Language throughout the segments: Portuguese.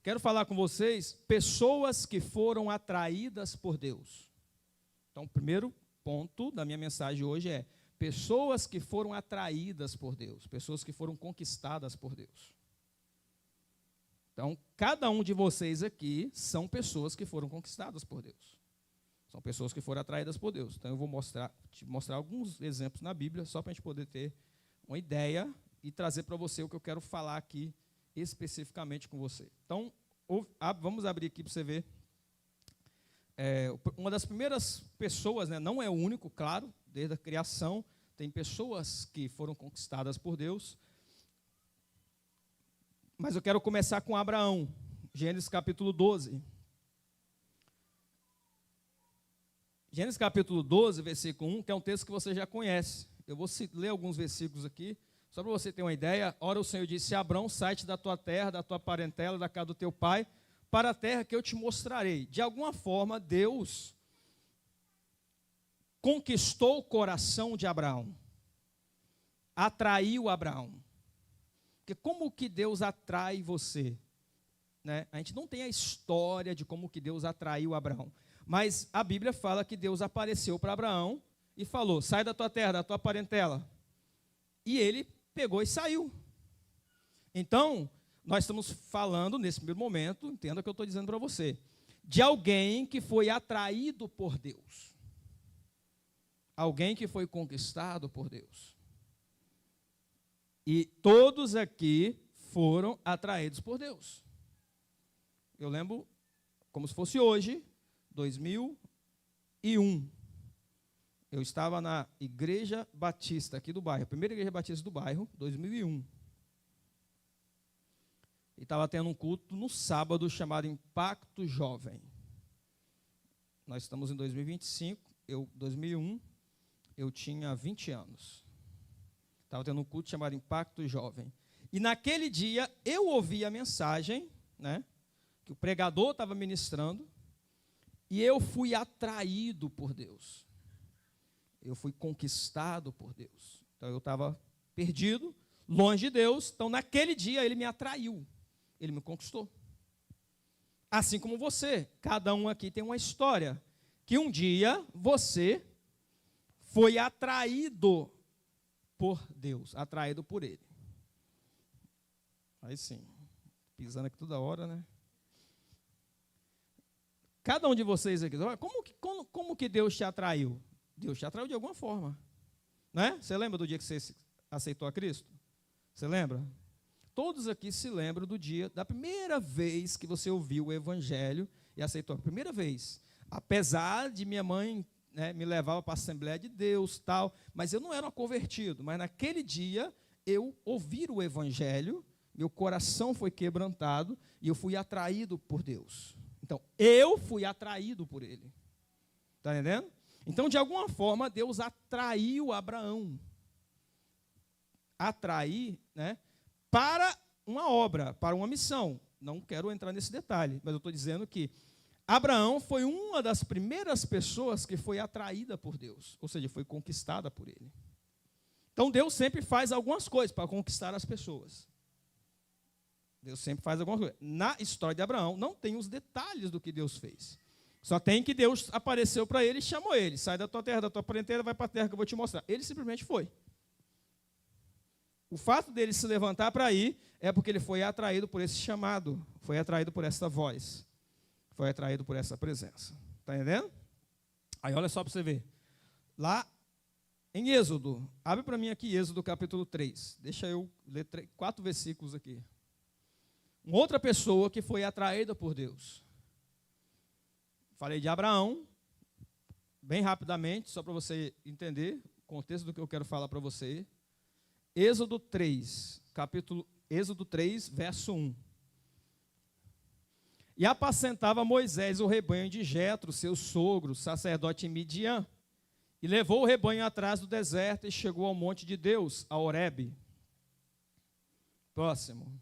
quero falar com vocês pessoas que foram atraídas por Deus. Então, o primeiro ponto da minha mensagem hoje é pessoas que foram atraídas por Deus, pessoas que foram conquistadas por Deus. Então, cada um de vocês aqui são pessoas que foram conquistadas por Deus. São pessoas que foram atraídas por Deus. Então, eu vou te mostrar alguns exemplos na Bíblia, só para a gente poder ter uma ideia e trazer para você o que eu quero falar aqui especificamente com você. Então, vamos abrir aqui para você ver. Uma das primeiras pessoas, né, não é o único, claro, desde a criação, tem pessoas que foram conquistadas por Deus. Mas eu quero começar com Abraão, Gênesis capítulo 12. Gênesis capítulo 12, versículo 1, que é um texto que você já conhece. Eu vou ler alguns versículos aqui, só para você ter uma ideia. Ora, o Senhor disse a Abrão, sai-te da tua terra, da tua parentela, da casa do teu pai, para a terra que eu te mostrarei. De alguma forma, Deus conquistou o coração de Abraão, atraiu Abraão. Porque como que Deus atrai você? Né? A gente não tem a história de como que Deus atraiu Abraão. Mas a Bíblia fala que Deus apareceu para Abraão e falou, sai da tua terra, da tua parentela. E ele pegou e saiu. Então, nós estamos falando, nesse primeiro momento, entenda o que eu estou dizendo para você, de alguém que foi atraído por Deus. Alguém que foi conquistado por Deus. E todos aqui foram atraídos por Deus. Eu lembro, como se fosse hoje, 2001. Eu estava na Igreja Batista aqui do bairro, a primeira Igreja Batista do bairro, 2001. E estava tendo um culto no sábado chamado Impacto Jovem. Nós estamos em 2025, 2001, eu tinha 20 anos. Estava tendo um culto chamado Impacto Jovem. E naquele dia eu ouvi a mensagem, né, que o pregador estava ministrando, e eu fui atraído por Deus. Eu fui conquistado por Deus. Então eu estava perdido, longe de Deus. Então naquele dia ele me atraiu. Ele me conquistou. Assim como você, cada um aqui tem uma história. Que um dia você foi atraído por Deus, atraído por Ele. Aí sim, pisando aqui toda hora, né? Cada um de vocês aqui, como que Deus te atraiu? Deus te atraiu de alguma forma, né? Você lembra do dia que você aceitou a Cristo? Você lembra? Todos aqui se lembram do dia, da primeira vez que você ouviu o Evangelho e aceitou. A primeira vez. Apesar de minha mãe, né, me levava para a Assembleia de Deus, tal, mas eu não era um convertido. Mas naquele dia, eu ouvi o Evangelho, meu coração foi quebrantado e eu fui atraído por Deus. Então, eu fui atraído por Ele. Está entendendo? Então, de alguma forma, Deus atraiu Abraão. Atrair, né? Para uma obra, para uma missão. Não quero entrar nesse detalhe, mas eu estou dizendo que Abraão foi uma das primeiras pessoas que foi atraída por Deus, ou seja, foi conquistada por Ele. Então Deus sempre faz algumas coisas para conquistar as pessoas. Deus sempre faz algumas coisas. Na história de Abraão, não tem os detalhes do que Deus fez. Só tem que Deus apareceu para ele e chamou ele. Sai da tua terra, da tua parentela, vai para a terra que eu vou te mostrar. Ele simplesmente foi. O fato dele se levantar para ir é porque ele foi atraído por esse chamado, foi atraído por essa voz, foi atraído por essa presença. Está entendendo? Aí olha só para você ver. Lá em Êxodo, abre para mim aqui Êxodo capítulo 3. Deixa eu ler 4 versículos aqui. Uma outra pessoa que foi atraída por Deus. Falei de Abraão, bem rapidamente, só para você entender o contexto do que eu quero falar para você. Êxodo 3, verso 1. E apacentava Moisés o rebanho de Jetro, seu sogro, sacerdote em Midian, e levou o rebanho atrás do deserto e chegou ao monte de Deus, a Horebe. Próximo.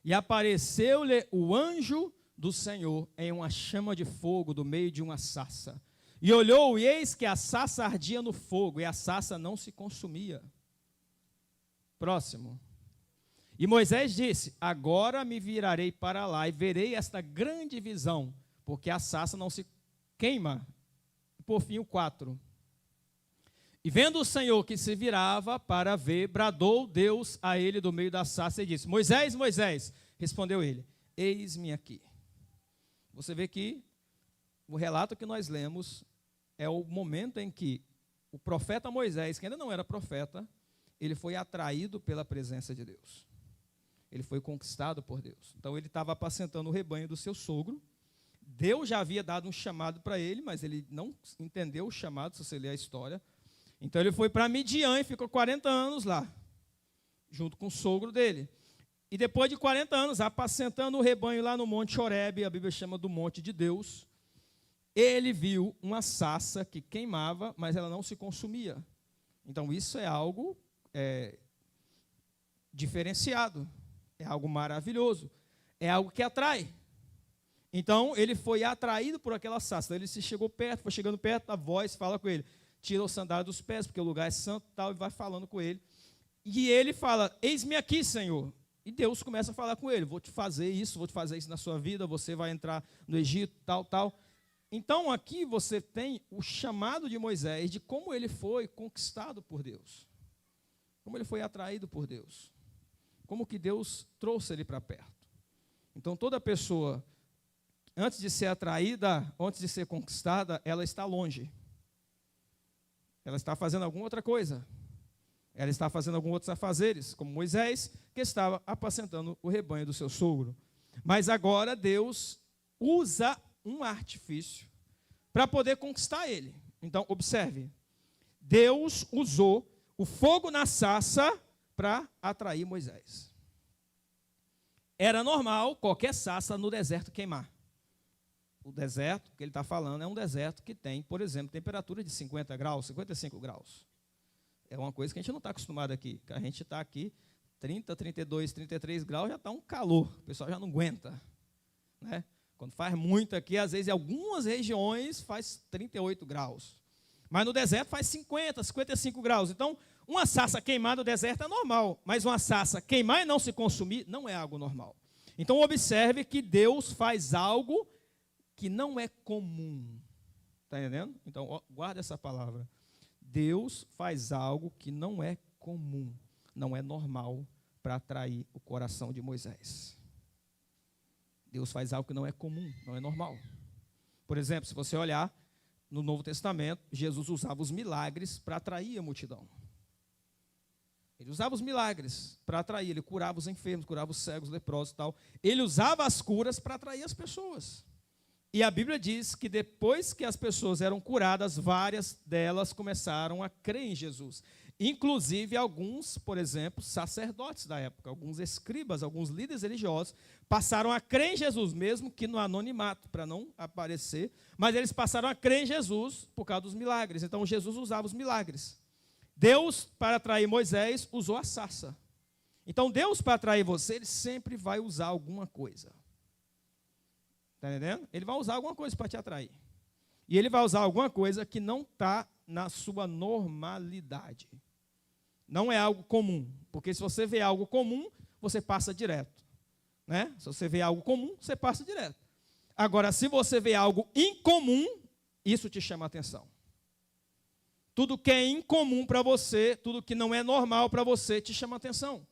E apareceu-lhe o anjo do Senhor em uma chama de fogo do meio de uma sarça. E olhou, e eis que a sarça ardia no fogo, e a sarça não se consumia. Próximo. E Moisés disse: agora me virarei para lá e verei esta grande visão, porque a sarça não se queima. Por fim, o 4. E vendo o Senhor que se virava para ver, bradou Deus a ele do meio da sarça e disse: Moisés, Moisés. Respondeu ele: eis-me aqui. Você vê que o relato que nós lemos é o momento em que o profeta Moisés, que ainda não era profeta, ele foi atraído pela presença de Deus. Ele foi conquistado por Deus. Então ele estava apacentando o rebanho do seu sogro. Deus já havia dado um chamado para ele, mas ele não entendeu o chamado, se você ler a história. Então ele foi para Midian e ficou 40 anos lá, junto com o sogro dele. E depois de 40 anos, apacentando o rebanho lá no Monte Horebe, a Bíblia chama do Monte de Deus, ele viu uma sarça que queimava, mas ela não se consumia. Então isso é algo diferenciado, é algo maravilhoso, é algo que atrai. Então ele foi atraído por aquela sarça. Então, ele se chegou perto, foi chegando perto, a voz fala com ele: tira o sandália dos pés, porque o lugar é santo e tal, e vai falando com ele. E ele fala: eis-me aqui, Senhor. E Deus começa a falar com ele: vou te fazer isso na sua vida, você vai entrar no Egito, tal, tal. Então aqui você tem o chamado de Moisés, de como ele foi conquistado por Deus. Como ele foi atraído por Deus. Como que Deus trouxe ele para perto. Então toda pessoa, antes de ser atraída, antes de ser conquistada, ela está longe. Ela está fazendo alguma outra coisa. Ela está fazendo alguns outros afazeres, como Moisés, que estava apacentando o rebanho do seu sogro. Mas agora Deus usa um artifício para poder conquistar ele. Então, observe. Deus usou o fogo na sarça para atrair Moisés. Era normal qualquer sarça no deserto queimar. O deserto que ele está falando é um deserto que tem, por exemplo, temperatura de 50 graus, 55 graus. É uma coisa que a gente não está acostumado aqui. A gente está aqui, 30, 32, 33 graus, já está um calor. O pessoal já não aguenta. Né? Quando faz muito aqui, às vezes em algumas regiões faz 38 graus. Mas no deserto faz 50, 55 graus. Então, uma sarça queimada no deserto é normal. Mas uma sarça queimar e não se consumir não é algo normal. Então, observe que Deus faz algo que não é comum. Está entendendo? Então, guarda essa palavra. Deus faz algo que não é comum, não é normal, para atrair o coração de Moisés. Deus faz algo que não é comum, não é normal. Por exemplo, se você olhar no Novo Testamento, Jesus usava os milagres para atrair a multidão. Ele usava os milagres para atrair, ele curava os enfermos, curava os cegos, leprosos e tal. Ele usava as curas para atrair as pessoas. E a Bíblia diz que depois que as pessoas eram curadas, várias delas começaram a crer em Jesus. Inclusive alguns, por exemplo, sacerdotes da época, alguns escribas, alguns líderes religiosos, passaram a crer em Jesus, mesmo que no anonimato, para não aparecer, mas eles passaram a crer em Jesus por causa dos milagres. Então Jesus usava os milagres. Deus, para atrair Moisés, usou a sarça. Então Deus, para atrair você, ele sempre vai usar alguma coisa. Está entendendo? Ele vai usar alguma coisa para te atrair. E ele vai usar alguma coisa que não está na sua normalidade. Não é algo comum. Porque se você vê algo comum, você passa direto. Né? Se você vê algo comum, você passa direto. Agora, se você vê algo incomum, isso te chama a atenção. Tudo que é incomum para você, tudo que não é normal para você, te chama a atenção.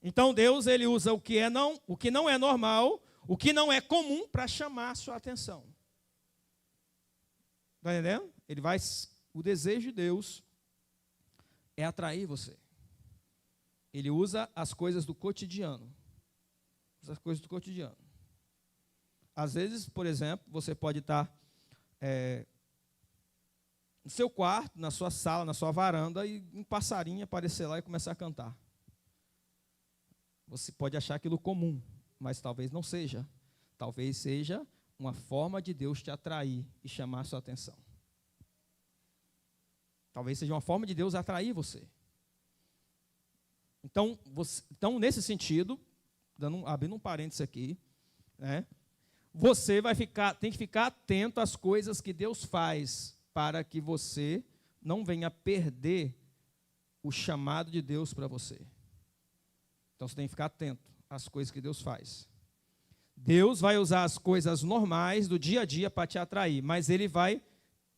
Então Deus, ele usa o que não é normal, o que não é comum, para chamar a sua atenção. Está entendendo? O desejo de Deus é atrair você. Ele usa as coisas do cotidiano. As coisas do cotidiano. Às vezes, por exemplo, você pode estar no seu quarto, na sua sala, na sua varanda, e um passarinho aparecer lá e começar a cantar. Você pode achar aquilo comum, mas talvez não seja. Talvez seja uma forma de Deus te atrair e chamar a sua atenção. Talvez seja uma forma de Deus atrair você. Então nesse sentido, abrindo um parênteses aqui, né, você tem que ficar atento às coisas que Deus faz para que você não venha perder o chamado de Deus para você. Então você tem que ficar atento às coisas que Deus faz. Deus vai usar as coisas normais do dia a dia para te atrair, mas Ele vai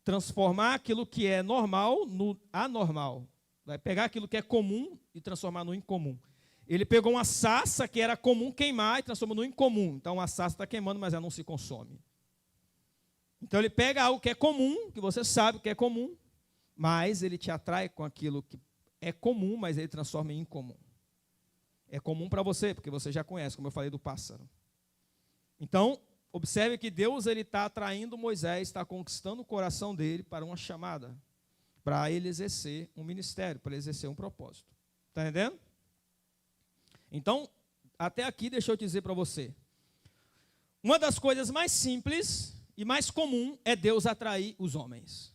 transformar aquilo que é normal no anormal. Vai pegar aquilo que é comum e transformar no incomum. Ele pegou uma sarça que era comum queimar e transformou no incomum. Então a sarça está queimando, mas ela não se consome. Então ele pega algo que é comum, que você sabe que é comum, mas ele te atrai com aquilo que é comum, mas ele transforma em incomum. É comum para você, porque você já conhece, como eu falei do pássaro. Então, observe que Deus está atraindo Moisés, está conquistando o coração dele para uma chamada, para ele exercer um ministério, para ele exercer um propósito. Está entendendo? Então, até aqui, deixa eu dizer para você. Uma das coisas mais simples e mais comum é Deus atrair os homens.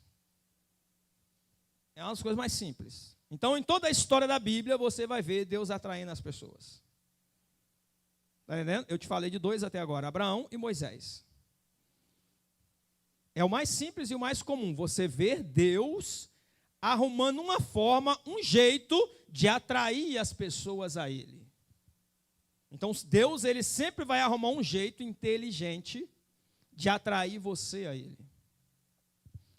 É uma das coisas mais simples. Então, em toda a história da Bíblia, você vai ver Deus atraindo as pessoas. Está entendendo? Eu te falei de dois até agora, Abraão e Moisés. É o mais simples e o mais comum, você ver Deus arrumando uma forma, um jeito de atrair as pessoas a Ele. Então, Deus, Ele sempre vai arrumar um jeito inteligente de atrair você a Ele.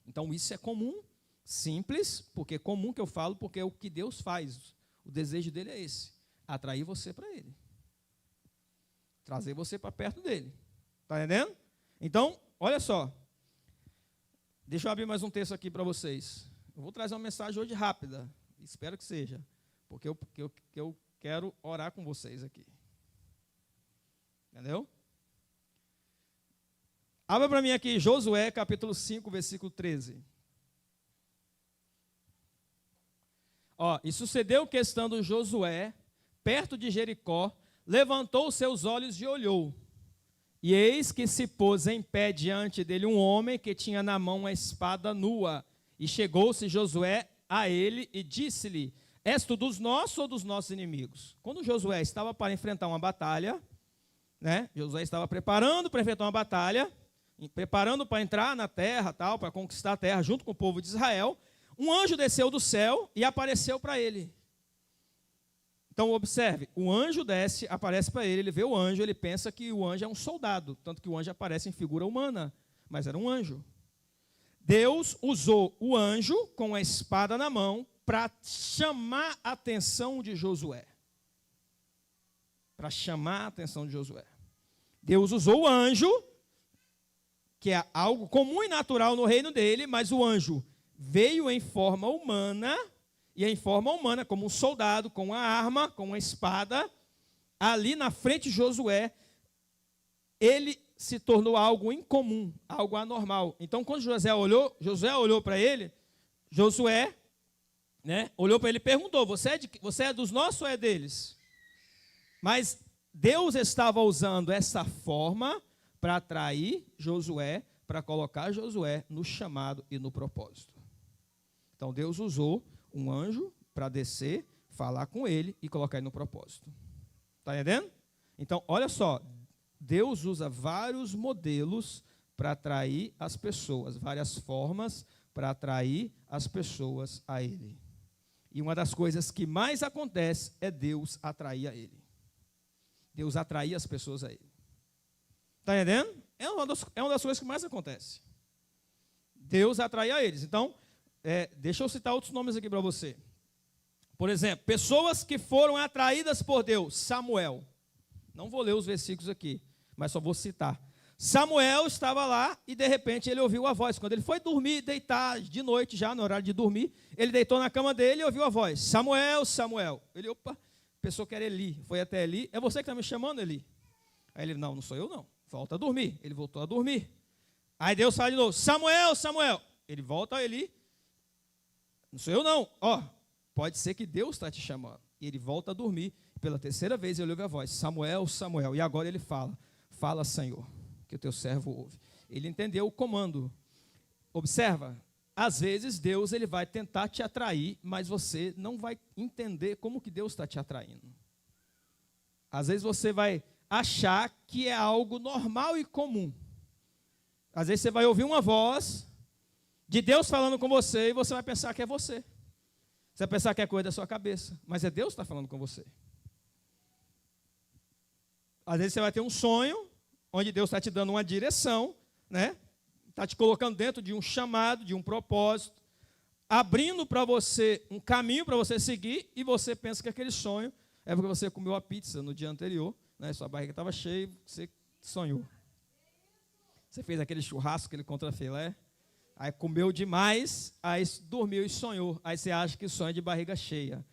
Então, isso é comum, simples, porque é comum que eu falo, porque é o que Deus faz. O desejo dele é esse, atrair você para Ele. Trazer você para perto dele. Está entendendo? Então, olha só. Deixa eu abrir mais um texto aqui para vocês. Eu vou trazer uma mensagem hoje rápida. Espero que seja. Porque eu quero orar com vocês aqui. Entendeu? Abra para mim aqui Josué, capítulo 5, versículo 13. E sucedeu que, estando Josué perto de Jericó, levantou os seus olhos e olhou. E eis que se pôs em pé diante dele um homem que tinha na mão uma espada nua. E chegou-se Josué a ele e disse-lhe: És tu dos nossos ou dos nossos inimigos? Quando Josué estava para enfrentar uma batalha, Josué estava preparando para enfrentar uma batalha, preparando para entrar na terra, para conquistar a terra junto com o povo de Israel, um anjo desceu do céu e apareceu para ele. Então, observe, o anjo desce, aparece para ele vê o anjo, ele pensa que o anjo é um soldado, tanto que o anjo aparece em figura humana, mas era um anjo. Deus usou o anjo com a espada na mão para chamar a atenção de Josué. Para chamar a atenção de Josué. Deus usou o anjo, que é algo comum e natural no reino dele, mas o anjo veio em forma humana, e em forma humana, como um soldado, com uma arma, com uma espada, ali na frente de Josué, ele se tornou algo incomum, algo anormal. Então, quando Josué olhou para ele, Josué, olhou para ele e perguntou: você é dos nossos ou é deles? Mas Deus estava usando essa forma para atrair Josué, para colocar Josué no chamado e no propósito. Então, Deus usou um anjo para descer, falar com ele e colocar ele no propósito. Está entendendo? Então, olha só, Deus usa vários modelos para atrair as pessoas, várias formas para atrair as pessoas a Ele. E uma das coisas que mais acontece é Deus atrair a Ele. Deus atrair as pessoas a Ele. Está entendendo? É uma das coisas que mais acontece. Deus atrair a eles. Então, deixa eu citar outros nomes aqui para você. Por exemplo, pessoas que foram atraídas por Deus. Samuel. Não vou ler os versículos aqui, mas só vou citar. Samuel estava lá e de repente ele ouviu a voz. Quando ele foi dormir, deitar de noite já, no horário de dormir, ele deitou na cama dele e ouviu a voz: Samuel, Samuel. Ele, opa, pensou que era Eli. Foi até Eli. É você que está me chamando, Eli? Aí ele, não sou eu não. Volta a dormir. Ele voltou a dormir. Aí Deus fala de novo: Samuel, Samuel. Ele volta a Eli. Não sou eu não. Pode ser que Deus está te chamando. E ele volta a dormir. Pela terceira vez ele ouve a voz: Samuel, Samuel. E agora ele fala: Fala, Senhor, que o teu servo ouve. Ele entendeu o comando. Observa, às vezes Deus ele vai tentar te atrair, mas você não vai entender como que Deus está te atraindo. Às vezes você vai achar que é algo normal e comum. Às vezes você vai ouvir uma voz de Deus falando com você e você vai pensar que é você. Você vai pensar que é coisa da sua cabeça, mas é Deus que está falando com você. Às vezes você vai ter um sonho, onde Deus está te dando uma direção, né? Está te colocando dentro de um chamado, de um propósito, abrindo para você um caminho para você seguir, e você pensa que aquele sonho é porque você comeu a pizza no dia anterior, né? Sua barriga estava cheia, você sonhou. Você fez aquele churrasco, aquele contrafilé, aí comeu demais, aí dormiu e sonhou. Aí você acha que sonho é de barriga cheia.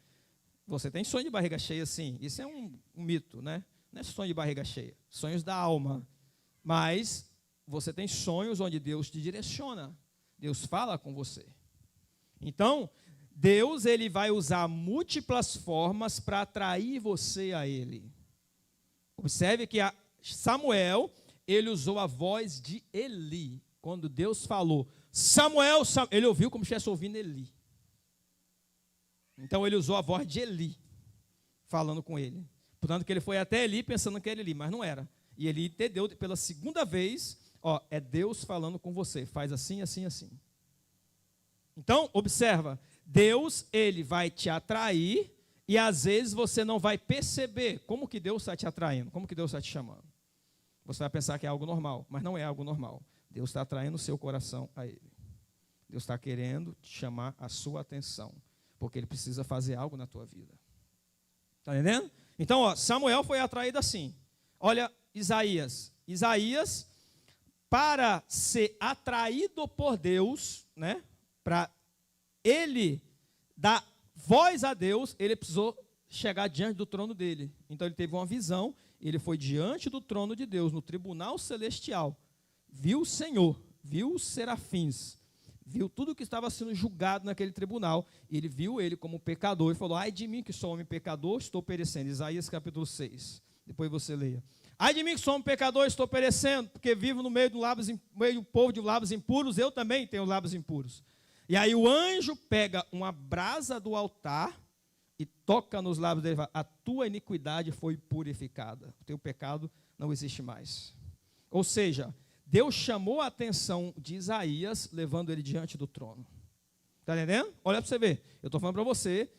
Você tem sonho de barriga cheia, sim. Isso é um mito, né? Não é sonho de barriga cheia. Sonhos da alma. Mas você tem sonhos onde Deus te direciona. Deus fala com você. Então, Deus ele vai usar múltiplas formas para atrair você a Ele. Observe que Samuel, ele usou a voz de Eli. Quando Deus falou, Samuel, ele ouviu como se estivesse ouvindo Eli. Então ele usou a voz de Eli, falando com ele. Portanto que ele foi até Eli pensando que era Eli, mas não era. E Eli entendeu pela segunda vez, ó, é Deus falando com você, faz assim, assim, assim. Então, observa, Deus, ele vai te atrair, e às vezes você não vai perceber como que Deus está te atraindo, como que Deus está te chamando. Você vai pensar que é algo normal, mas não é algo normal. Deus está atraindo o seu coração a Ele. Deus está querendo te chamar a sua atenção, porque Ele precisa fazer algo na tua vida. Está entendendo? Então, ó, Samuel foi atraído assim. Olha Isaías. Isaías, para ser atraído por Deus, né, para ele dar voz a Deus, ele precisou chegar diante do trono dele. Então ele teve uma visão, ele foi diante do trono de Deus, no tribunal celestial, viu o Senhor, viu os serafins, viu tudo que estava sendo julgado naquele tribunal, e ele viu ele como pecador, e falou, ai de mim que sou homem pecador, estou perecendo. Isaías capítulo 6, depois você leia. Ai de mim que sou um pecador, estou perecendo, porque vivo no meio do povo de lábios impuros, eu também tenho lábios impuros. E aí o anjo pega uma brasa do altar e toca nos lábios dele e fala, a tua iniquidade foi purificada, o teu pecado não existe mais. Ou seja, Deus chamou a atenção de Isaías, levando ele diante do trono. Está entendendo? Olha para você ver, eu estou falando para você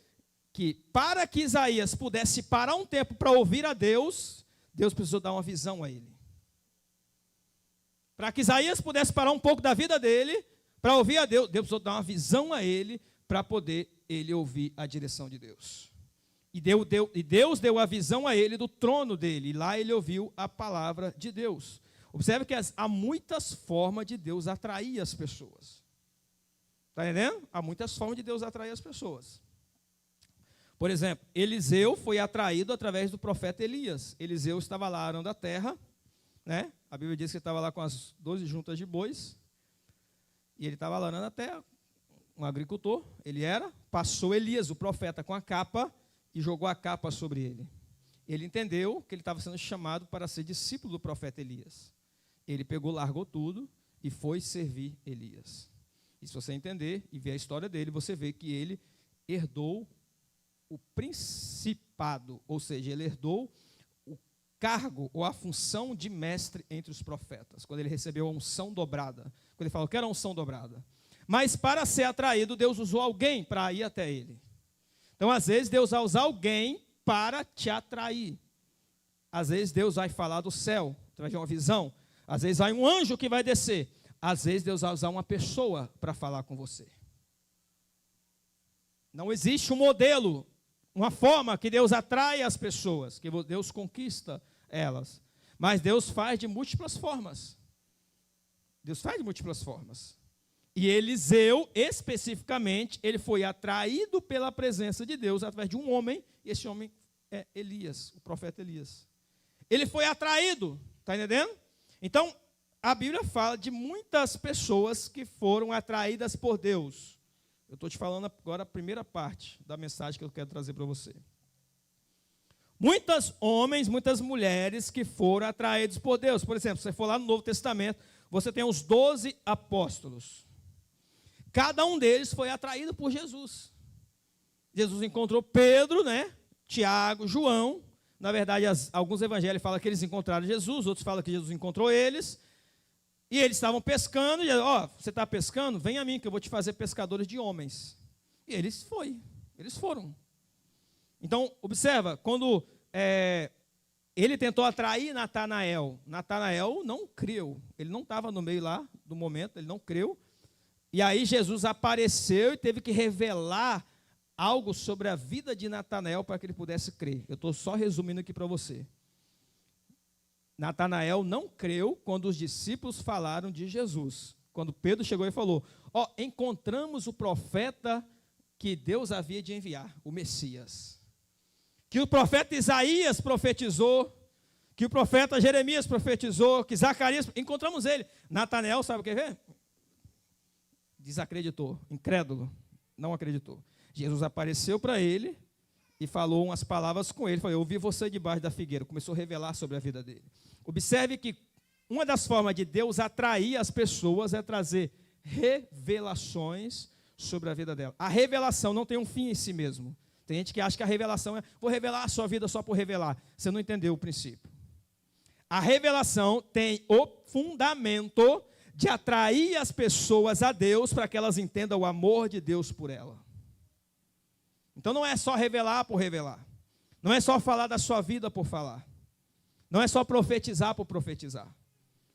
que para que Isaías pudesse parar um tempo para ouvir a Deus, Deus precisou dar uma visão a ele. Para que Isaías pudesse parar um pouco da vida dele, para ouvir a Deus, Deus precisou dar uma visão a ele, para poder ele ouvir a direção de Deus. E Deus deu a visão a ele do trono dele, e lá ele ouviu a palavra de Deus. Observe que há muitas formas de Deus atrair as pessoas. Está entendendo? Há muitas formas de Deus atrair as pessoas. Por exemplo, Eliseu foi atraído através do profeta Elias. Eliseu estava lá arando a terra, né? A Bíblia diz que ele estava lá com as 12 juntas de bois, e ele estava lá arando a terra, um agricultor, passou Elias, o profeta, com a capa, e jogou a capa sobre ele. Ele entendeu que ele estava sendo chamado para ser discípulo do profeta Elias. Ele pegou, largou tudo e foi servir Elias. E se você entender e ver a história dele, você vê que ele herdou o principado, ou seja, ele herdou o cargo ou a função de mestre entre os profetas, quando ele recebeu a unção dobrada. Quando ele falou que era a unção dobrada. Mas para ser atraído, Deus usou alguém para ir até ele. Então, às vezes, Deus vai usar alguém para te atrair. Às vezes, Deus vai falar do céu, através de uma visão. Às vezes, vai um anjo que vai descer. Às vezes, Deus vai usar uma pessoa para falar com você. Não existe um modelo, uma forma que Deus atrai as pessoas, que Deus conquista elas. Mas Deus faz de múltiplas formas. Deus faz de múltiplas formas. E Eliseu, especificamente, ele foi atraído pela presença de Deus através de um homem, e esse homem é Elias, o profeta Elias. Ele foi atraído, está entendendo? Então, a Bíblia fala de muitas pessoas que foram atraídas por Deus. Eu estou te falando agora a primeira parte da mensagem que eu quero trazer para você. Muitos homens, muitas mulheres que foram atraídos por Deus. Por exemplo, se você for lá no Novo Testamento, você tem os 12 apóstolos. Cada um deles foi atraído por Jesus. Jesus encontrou Pedro, né? Tiago, João. Na verdade, alguns evangelhos falam que eles encontraram Jesus, outros falam que Jesus encontrou eles. E eles estavam pescando, e você está pescando? Vem a mim, que eu vou te fazer pescadores de homens. E eles foram. Então, observa, quando ele tentou atrair Natanael. Natanael não creu. Ele não estava no meio lá do momento, ele não creu. E aí Jesus apareceu e teve que revelar algo sobre a vida de Natanael para que ele pudesse crer. Eu estou só resumindo aqui para você. Natanael não creu quando os discípulos falaram de Jesus. Quando Pedro chegou e falou, encontramos o profeta que Deus havia de enviar, o Messias. Que o profeta Isaías profetizou, que o profeta Jeremias profetizou, que Zacarias, encontramos ele. Natanael, sabe o que é? Desacreditou, incrédulo, não acreditou. Jesus apareceu para ele e falou umas palavras com ele. Falou, eu vi você debaixo da figueira. Começou a revelar sobre a vida dele. Observe que uma das formas de Deus atrair as pessoas é trazer revelações sobre a vida dela. A revelação não tem um fim em si mesmo. Tem gente que acha que a revelação é, vou revelar a sua vida só por revelar. Você não entendeu o princípio. A revelação tem o fundamento de atrair as pessoas a Deus para que elas entendam o amor de Deus por ela. Então não é só revelar por revelar. Não é só falar da sua vida por falar. Não é só profetizar por profetizar.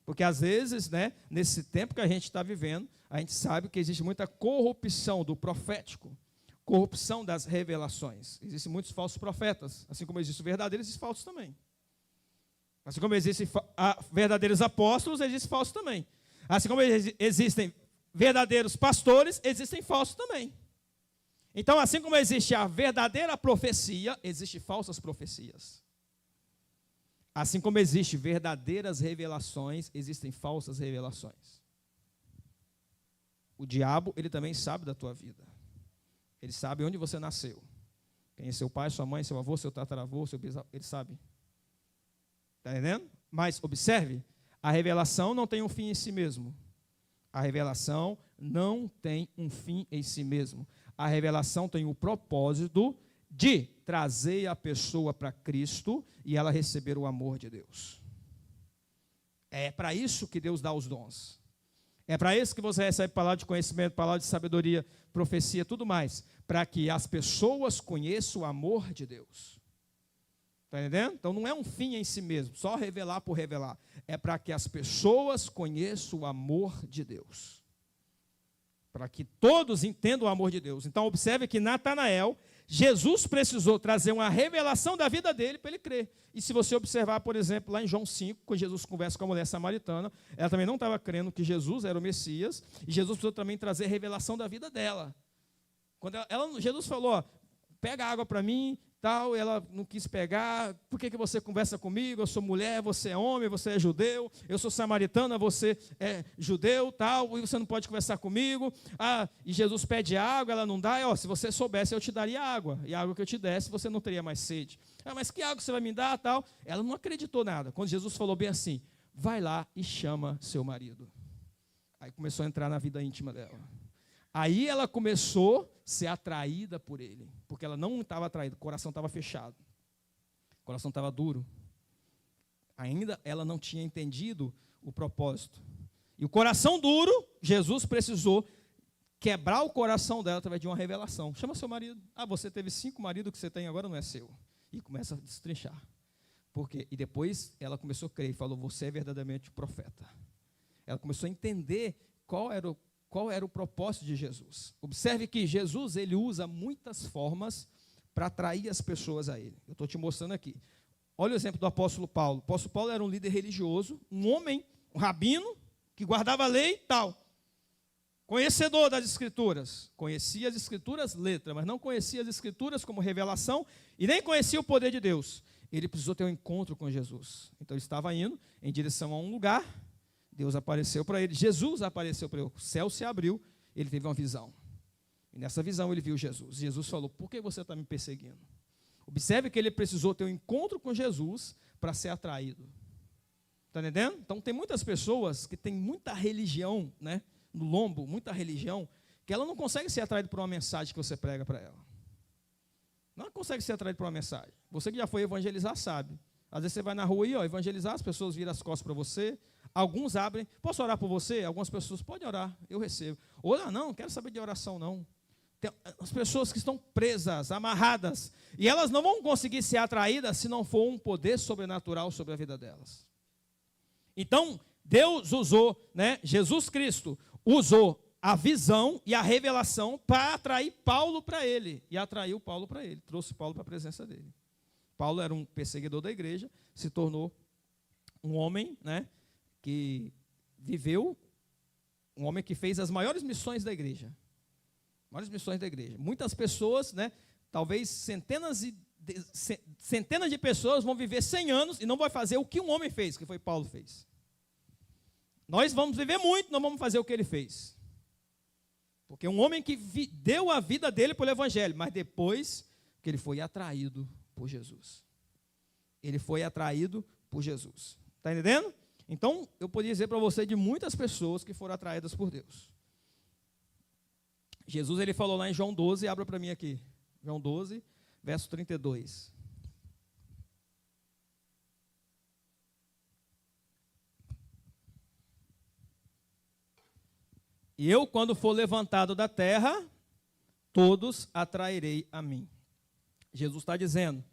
Porque às vezes, nesse tempo que a gente está vivendo, a gente sabe que existe muita corrupção do profético, corrupção das revelações. Existem muitos falsos profetas, assim como existem verdadeiros, existem falsos também. Assim como existem verdadeiros apóstolos, existem falsos também. Assim como existem verdadeiros pastores, existem falsos também. Então, assim como existe a verdadeira profecia, existem falsas profecias. Assim como existem verdadeiras revelações, existem falsas revelações. O diabo, ele também sabe da tua vida. Ele sabe onde você nasceu. Quem é seu pai, sua mãe, seu avô, seu tataravô, seu bisavô, ele sabe. Está entendendo? Mas observe, a revelação não tem um fim em si mesmo. A revelação não tem um fim em si mesmo. A revelação tem o propósito de trazer a pessoa para Cristo e ela receber o amor de Deus. É para isso que Deus dá os dons. É para isso que você recebe palavra de conhecimento, palavra de sabedoria, profecia, tudo mais. Para que as pessoas conheçam o amor de Deus. Está entendendo? Então não é um fim em si mesmo, só revelar por revelar. É para que as pessoas conheçam o amor de Deus. Para que todos entendam o amor de Deus. Então observe que Natanael, Jesus precisou trazer uma revelação da vida dele para ele crer. E se você observar, por exemplo, lá em João 5, quando Jesus conversa com a mulher samaritana, ela também não estava crendo que Jesus era o Messias, e Jesus precisou também trazer revelação da vida dela. Quando Jesus falou, pega água para mim, tal, ela não quis pegar, por que você conversa comigo? Eu sou mulher, você é homem, você é judeu, eu sou samaritana, você é judeu, tal, e você não pode conversar comigo. E Jesus pede água, ela não dá, se você soubesse eu te daria água, e a água que eu te desse você não teria mais sede. Mas que água você vai me dar, tal? Ela não acreditou nada, quando Jesus falou bem assim, vai lá e chama seu marido. Aí começou a entrar na vida íntima dela. Aí ela começou a ser atraída por ele, porque ela não estava atraída, o coração estava fechado, o coração estava duro. Ainda ela não tinha entendido o propósito. E o coração duro, Jesus precisou quebrar o coração dela através de uma revelação. Chama seu marido. Você teve 5 maridos, que você tem agora não é seu. E começa a destrinchar. Por quê? E depois ela começou a crer e falou, você é verdadeiramente o profeta. Ela começou a entender qual era o propósito de Jesus. Observe que Jesus, ele usa muitas formas para atrair as pessoas a ele. Eu estou te mostrando aqui. Olha o exemplo do apóstolo Paulo. O apóstolo Paulo era um líder religioso, um homem, um rabino, que guardava a lei e tal. Conhecedor das escrituras. Conhecia as escrituras, letra, mas não conhecia as escrituras como revelação e nem conhecia o poder de Deus. Ele precisou ter um encontro com Jesus. Então ele estava indo em direção a um lugar. Deus apareceu para ele, Jesus apareceu para ele, o céu se abriu, ele teve uma visão. E nessa visão ele viu Jesus. Jesus falou, por que você está me perseguindo? Observe que ele precisou ter um encontro com Jesus para ser atraído. Está entendendo? Então tem muitas pessoas que têm muita religião, no lombo, muita religião, que ela não consegue ser atraída por uma mensagem que você prega para ela. Não consegue ser atraída por uma mensagem. Você que já foi evangelizar sabe. Às vezes você vai na rua aí, evangelizar, as pessoas viram as costas para você. Alguns abrem, posso orar por você? Algumas pessoas, pode orar, eu recebo. Ou não quero saber de oração não. Tem as pessoas que estão presas, amarradas, e elas não vão conseguir ser atraídas se não for um poder sobrenatural sobre a vida delas. Então, Deus usou, Jesus Cristo usou a visão e a revelação para atrair Paulo para ele. E atraiu Paulo para ele, trouxe Paulo para a presença dele. Paulo era um perseguidor da igreja, se tornou um homem, que viveu, um homem que fez as maiores missões da igreja. Maiores missões da igreja. Muitas pessoas, talvez centenas de pessoas vão viver 100 anos e não vai fazer o que um homem fez, que foi Paulo fez. Nós vamos viver muito, não vamos fazer o que ele fez. Porque um homem que deu a vida dele para o evangelho, mas depois que ele foi atraído por Jesus. Ele foi atraído por Jesus. Está entendendo? Então, eu poderia dizer para você de muitas pessoas que foram atraídas por Deus. Jesus, ele falou lá em João 12, abra para mim aqui. João 12, verso 32. E eu, quando for levantado da terra, todos atrairei a mim. Jesus está dizendo,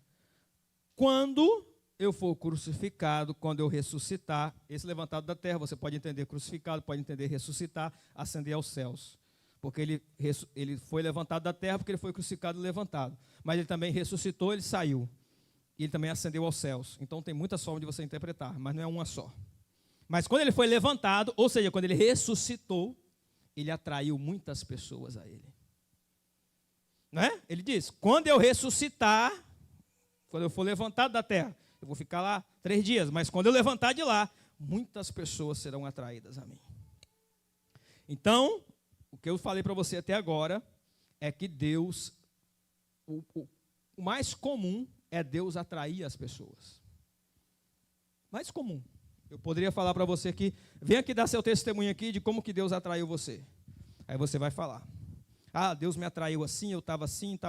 quando eu for crucificado, quando eu ressuscitar, esse levantado da terra, você pode entender crucificado, pode entender ressuscitar, ascender aos céus. Porque ele foi levantado da terra, porque ele foi crucificado e levantado. Mas ele também ressuscitou, ele saiu. E ele também ascendeu aos céus. Então tem muitas formas de você interpretar, mas não é uma só. Mas quando ele foi levantado, ou seja, quando ele ressuscitou, ele atraiu muitas pessoas a ele. Ele diz, quando eu ressuscitar, quando eu for levantado da terra, eu vou ficar lá 3 dias, mas quando eu levantar de lá, muitas pessoas serão atraídas a mim. Então, o que eu falei para você até agora é que Deus, o mais comum é Deus atrair as pessoas. Mais comum. Eu poderia falar para você que, vem aqui dar seu testemunho aqui de como que Deus atraiu você. Aí você vai falar. Deus me atraiu assim, eu estava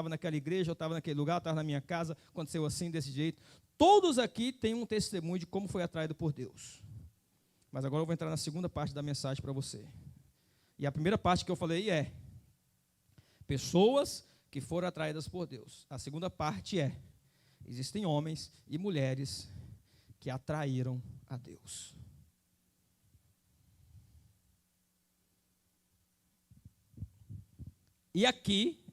naquela igreja, eu estava naquele lugar, eu estava na minha casa, aconteceu assim, desse jeito. Todos aqui têm um testemunho de como foi atraído por Deus. Mas agora eu vou entrar na segunda parte da mensagem para você. E a primeira parte que eu falei é pessoas que foram atraídas por Deus. A segunda parte é, existem homens e mulheres que atraíram a Deus. E aqui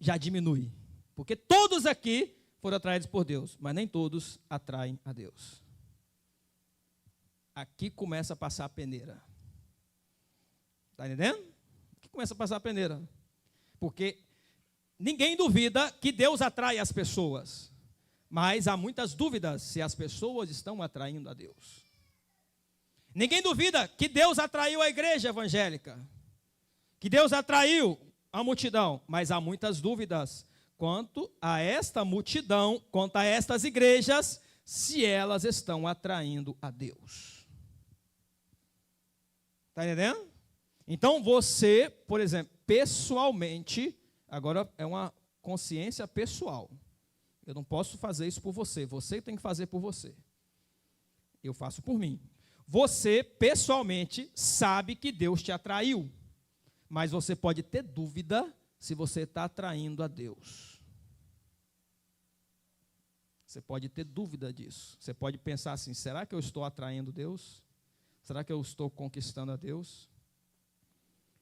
já diminui, porque todos aqui foram atraídos por Deus, mas nem todos atraem a Deus. Aqui começa a passar a peneira. Está entendendo? Aqui começa a passar a peneira. Porque ninguém duvida que Deus atrai as pessoas, mas há muitas dúvidas se as pessoas estão atraindo a Deus. Ninguém duvida que Deus atraiu a igreja evangélica, que Deus atraiu a multidão, mas há muitas dúvidas quanto a esta multidão, quanto a estas igrejas, se elas estão atraindo a Deus. Está entendendo? Então você, por exemplo, pessoalmente, agora é uma consciência pessoal. Eu não posso fazer isso por você, você tem que fazer por você. Eu faço por mim. Você, pessoalmente, sabe que Deus te atraiu. Mas você pode ter dúvida se você está atraindo a Deus. Você pode ter dúvida disso. Você pode pensar assim, será que eu estou atraindo Deus? Será que eu estou conquistando a Deus?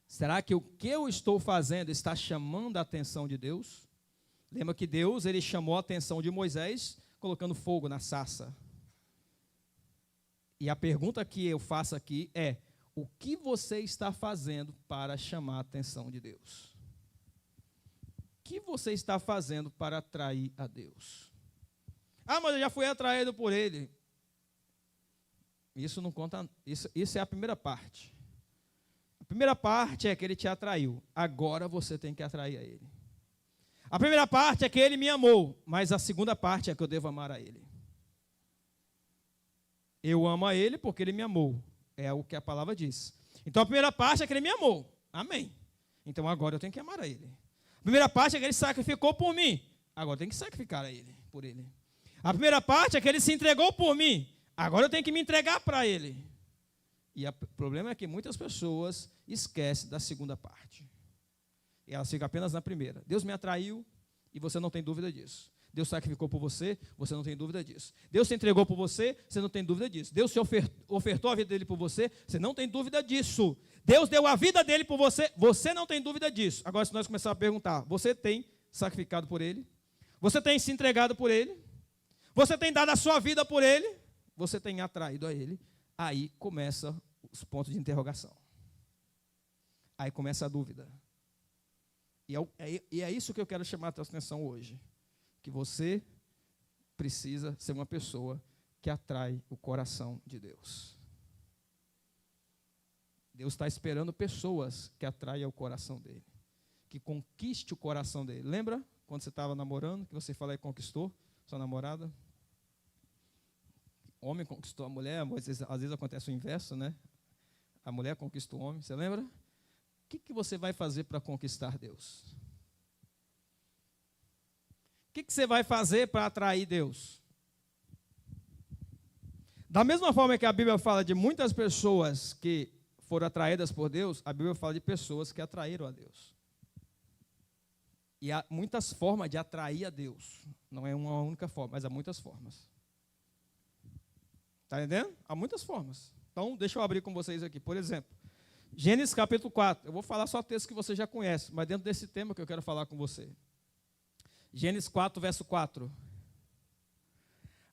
Será que o que eu estou fazendo está chamando a atenção de Deus? Lembra que Deus, ele chamou a atenção de Moisés colocando fogo na sarça. E a pergunta que eu faço aqui é, o que você está fazendo para chamar a atenção de Deus? O que você está fazendo para atrair a Deus? Mas eu já fui atraído por Ele. Isso não conta, isso é a primeira parte. A primeira parte é que Ele te atraiu. Agora você tem que atrair a Ele. A primeira parte é que Ele me amou, mas a segunda parte é que eu devo amar a Ele. Eu amo a Ele porque Ele me amou. É o que a palavra diz. Então a primeira parte é que Ele me amou. Amém. Então agora eu tenho que amar a Ele. A primeira parte é que Ele sacrificou por mim. Agora eu tenho que sacrificar a Ele, por Ele. A primeira parte é que Ele se entregou por mim. Agora eu tenho que me entregar para Ele. E o problema é que muitas pessoas esquecem da segunda parte. E elas ficam apenas na primeira. Deus me atraiu e você não tem dúvida disso. Deus sacrificou por você, você não tem dúvida disso. Deus se entregou por você, você não tem dúvida disso. Deus se ofertou a vida dele por você, você não tem dúvida disso. Deus deu a vida dele por você, você não tem dúvida disso. Agora, se nós começarmos a perguntar, você tem sacrificado por ele? Você tem se entregado por ele? Você tem dado a sua vida por ele? Você tem atraído a ele? Aí começa os pontos de interrogação. Aí começa a dúvida. E é isso que eu quero chamar a tua atenção hoje. Que você precisa ser uma pessoa que atrai o coração de Deus. Deus está esperando pessoas que atraiam o coração dele. Que conquiste o coração dele. Lembra quando você estava namorando, que você falou e conquistou sua namorada? O homem conquistou a mulher, às vezes acontece o inverso, né? A mulher conquista o homem, você lembra? O que você vai fazer para conquistar Deus? O que você vai fazer para atrair Deus? Da mesma forma que a Bíblia fala de muitas pessoas que foram atraídas por Deus, a Bíblia fala de pessoas que atraíram a Deus. E há muitas formas de atrair a Deus. Não é uma única forma, mas há muitas formas. Está entendendo? Há muitas formas. Então, deixa eu abrir com vocês aqui. Por exemplo, Gênesis capítulo 4. Eu vou falar só texto que você já conhece, mas dentro desse tema que eu quero falar com você. Gênesis 4, verso 4.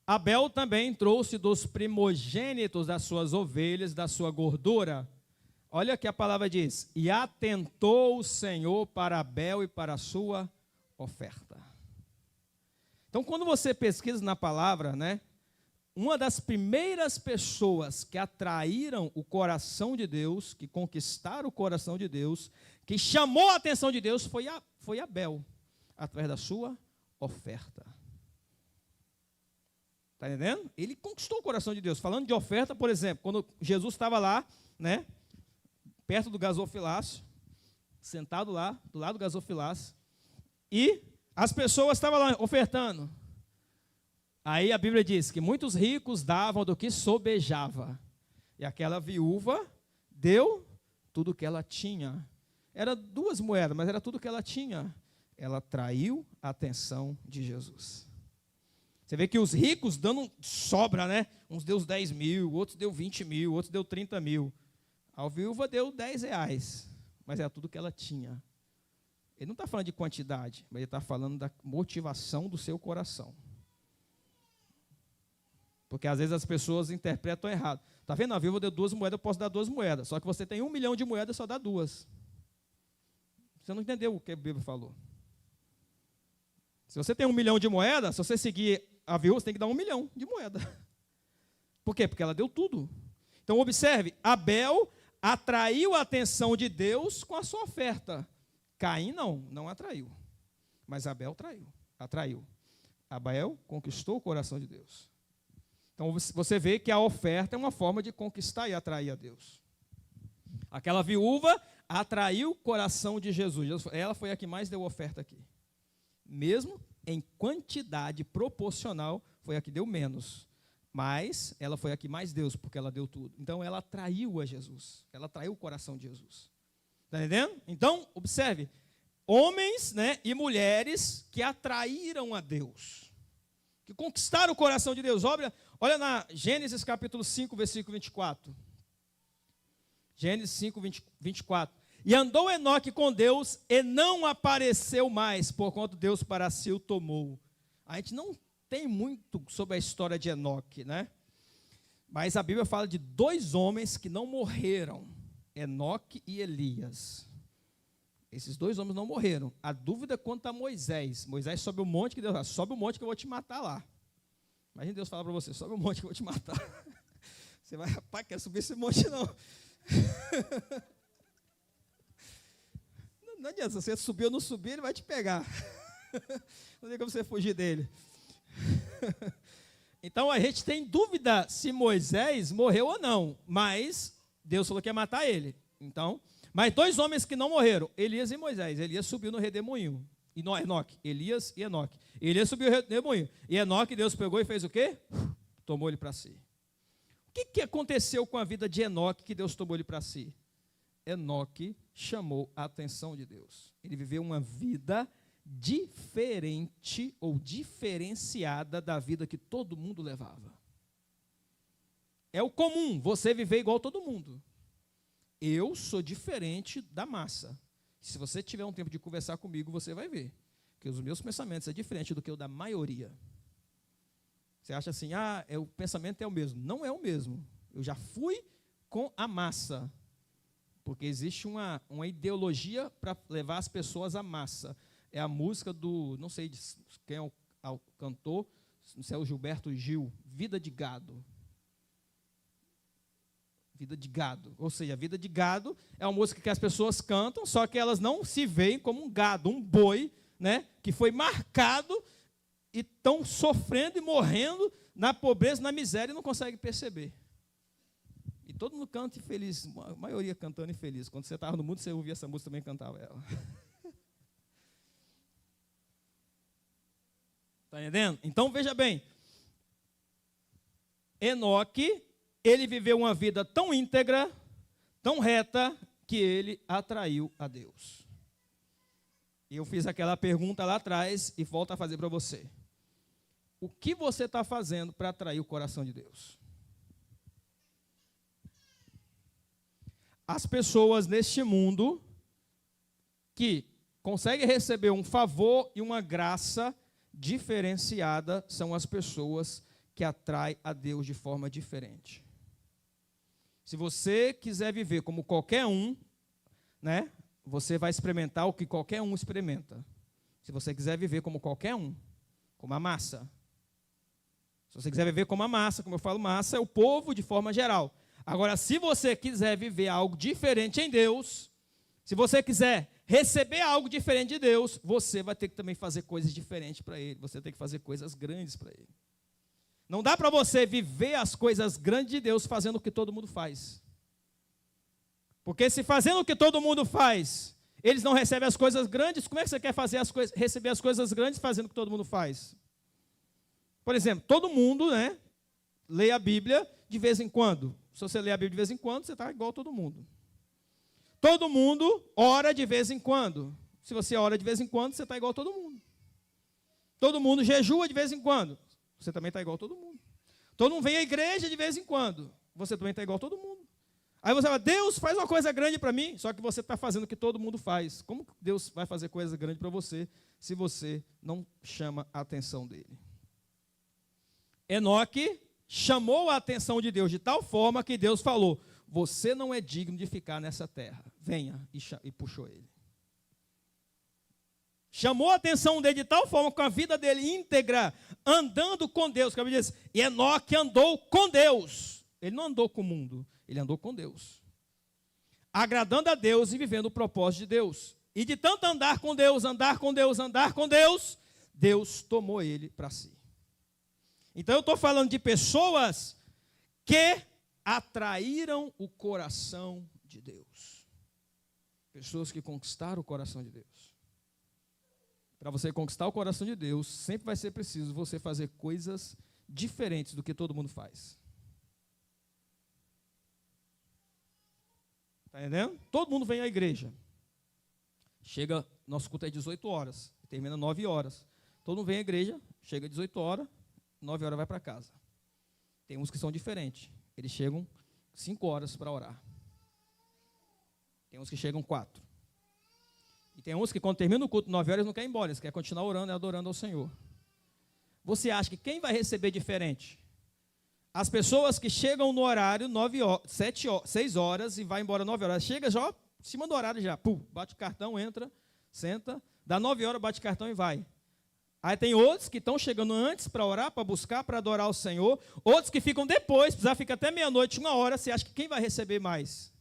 Abel também trouxe dos primogênitos das suas ovelhas, da sua gordura. Olha o que a palavra diz. E atentou o Senhor para Abel e para a sua oferta. Então, quando você pesquisa na palavra, né? Uma das primeiras pessoas que atraíram o coração de Deus, que conquistaram o coração de Deus, que chamou a atenção de Deus, foi Abel, através da sua oferta. Está entendendo? Ele conquistou o coração de Deus. Falando de oferta, por exemplo, quando Jesus estava lá, né, perto do gasofilácio, sentado lá, do lado do gasofilácio, e as pessoas estavam lá ofertando. Aí a Bíblia diz que muitos ricos davam do que sobejava. E aquela viúva deu tudo o que ela tinha. Era 2 moedas, mas era tudo o que ela tinha. Ela atraiu a atenção de Jesus. Você vê que os ricos dando sobra, né? Uns deu 10 mil, outros deu 20 mil, outros deu 30 mil. A viúva deu 10 reais, mas era tudo o que ela tinha. Ele não está falando de quantidade, mas ele está falando da motivação do seu coração. Porque às vezes as pessoas interpretam errado. Está vendo? A viúva deu 2 moedas, eu posso dar 2 moedas. Só que você tem 1 milhão de moedas, só dá 2. Você não entendeu o que a Bíblia falou. Se você tem 1 milhão de moedas, se você seguir a viúva, você tem que dar 1 milhão de moedas. Por quê? Porque ela deu tudo. Então observe, Abel atraiu a atenção de Deus com a sua oferta. Caim não atraiu. Mas Abel atraiu. Abel conquistou o coração de Deus. Então, você vê que a oferta é uma forma de conquistar e atrair a Deus. Aquela viúva atraiu o coração de Jesus. Ela foi a que mais deu oferta aqui. Mesmo em quantidade proporcional, foi a que deu menos. Mas ela foi a que mais deu, porque ela deu tudo. Então, ela atraiu a Jesus. Ela atraiu o coração de Jesus. Está entendendo? Então, observe. Homens, né, e mulheres que atraíram a Deus. Que conquistaram o coração de Deus. Olha na Gênesis capítulo 5, versículo 24. Gênesis 5, 24. E andou Enoque com Deus e não apareceu mais, porquanto Deus para si o tomou. A gente não tem muito sobre a história de Enoque, né? Mas a Bíblia fala de 2 homens que não morreram. Enoque e Elias. Esses 2 homens não morreram. A dúvida é quanto a Moisés. Moisés sobe o monte que Deus fala, sobe o monte que eu vou te matar lá. Imagina Deus falar para você, sobe o monte que eu vou te matar. Você vai, rapaz, quer subir esse monte não. Não adianta, se você subir ou não subir, ele vai te pegar. Não tem como você fugir dele. Então a gente tem dúvida se Moisés morreu ou não, mas Deus falou que ia matar ele. Então, mas 2 homens que não morreram, Elias e Moisés. Elias subiu no redemoinho. E não, Enoque, Elias e Enoque. Elias subiu no redemoinho. E Enoque, Deus pegou e fez o quê? Tomou ele para si. O que aconteceu com a vida de Enoque que Deus tomou ele para si? Enoque chamou a atenção de Deus. Ele viveu uma vida diferente ou diferenciada da vida que todo mundo levava. É o comum, você viver igual todo mundo. Eu sou diferente da massa. Se você tiver um tempo de conversar comigo, você vai ver que os meus pensamentos são diferentes do que o da maioria. Você acha assim, o pensamento é o mesmo. Não é o mesmo. Eu já fui com a massa. Porque existe uma ideologia para levar as pessoas à massa. É a música do, não sei quem é o cantor, não sei, é o Gilberto Gil, Vida de Gado. Vida de gado. Ou seja, vida de gado é uma música que as pessoas cantam, só que elas não se veem como um gado, um boi, né, que foi marcado e estão sofrendo e morrendo na pobreza, na miséria e não conseguem perceber. E todo mundo canta infeliz, a maioria cantando infeliz. Quando você estava no mundo, você ouvia essa música, também cantava ela. Está entendendo? Então, veja bem. Enoque, ele viveu uma vida tão íntegra, tão reta, que ele atraiu a Deus. E eu fiz aquela pergunta lá atrás e volto a fazer para você. O que você está fazendo para atrair o coração de Deus? As pessoas neste mundo que conseguem receber um favor e uma graça diferenciada são as pessoas que atraem a Deus de forma diferente. Se você quiser viver como qualquer um, né, você vai experimentar o que qualquer um experimenta. Se você quiser viver como qualquer um, como a massa. Se você quiser viver como a massa, como eu falo, massa é o povo de forma geral. Agora, se você quiser viver algo diferente em Deus, se você quiser receber algo diferente de Deus, você vai ter que também fazer coisas diferentes para Ele. Você tem que fazer coisas grandes para Ele. Não dá para você viver as coisas grandes de Deus fazendo o que todo mundo faz. Porque se fazendo o que todo mundo faz, eles não recebem as coisas grandes, como é que você quer receber as coisas grandes fazendo o que todo mundo faz? Por exemplo, todo mundo, né, lê a Bíblia de vez em quando. Se você lê a Bíblia de vez em quando, você está igual a todo mundo. Todo mundo ora de vez em quando. Se você ora de vez em quando, você está igual a todo mundo. Todo mundo jejua de vez em quando. Você também está igual a todo mundo. Todo mundo vem à igreja de vez em quando. Você também está igual a todo mundo. Aí você fala, Deus faz uma coisa grande para mim, só que você está fazendo o que todo mundo faz. Como Deus vai fazer coisa grande para você se você não chama a atenção dele? Enoque chamou a atenção de Deus de tal forma que Deus falou, você não é digno de ficar nessa terra. Venha, e puxou ele. Chamou a atenção dele de tal forma, com a vida dele íntegra, andando com Deus. Que a Bíblia diz, e Enoque andou com Deus. Ele não andou com o mundo, ele andou com Deus. Agradando a Deus e vivendo o propósito de Deus. E de tanto andar com Deus, andar com Deus, andar com Deus, Deus tomou ele para si. Então eu estou falando de pessoas que atraíram o coração de Deus. Pessoas que conquistaram o coração de Deus. Para você conquistar o coração de Deus, sempre vai ser preciso você fazer coisas diferentes do que todo mundo faz. Está entendendo? Todo mundo vem à igreja. Chega, nosso culto é 18 horas, termina 9 horas. Todo mundo vem à igreja, chega às 18 horas, 9 horas vai para casa. Tem uns que são diferentes. Eles chegam 5 horas para orar. Tem uns que chegam 4. E tem uns que quando termina o culto 9 horas não querem ir embora, eles querem continuar orando e adorando ao Senhor. Você acha que quem vai receber diferente? As pessoas que chegam no horário 6 horas e vai embora 9 horas. Chega já, em cima do horário já. Bate o cartão, entra, senta. Dá 9 horas, bate o cartão e vai. Aí tem outros que estão chegando antes para orar, para buscar, para adorar o Senhor. Outros que ficam depois, precisar ficar até meia-noite, 1 hora. Você acha que quem vai receber mais?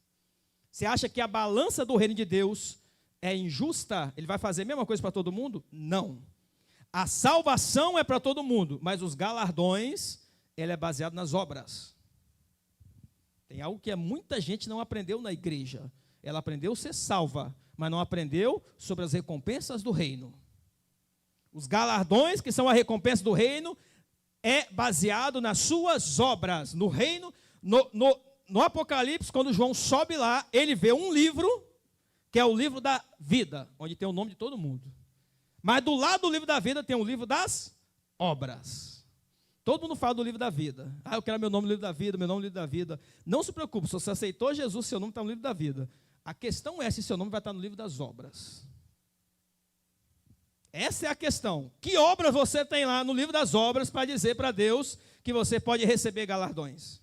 Você acha que a balança do reino de Deus é injusta? Ele vai fazer a mesma coisa para todo mundo? Não. A salvação é para todo mundo, mas os galardões, ele é baseado nas obras. Tem algo que muita gente não aprendeu na igreja. Ela aprendeu a ser salva, mas não aprendeu sobre as recompensas do reino. Os galardões, que são a recompensa do reino, é baseado nas suas obras, no reino, no Apocalipse, quando João sobe lá, ele vê um livro, que é o livro da vida, onde tem o nome de todo mundo. Mas do lado do livro da vida tem o livro das obras. Todo mundo fala do livro da vida. Eu quero meu nome no livro da vida, meu nome no livro da vida. Não se preocupe, se você aceitou Jesus, seu nome está no livro da vida. A questão é se seu nome vai estar no livro das obras. Essa é a questão. Que obras você tem lá no livro das obras para dizer para Deus que você pode receber galardões?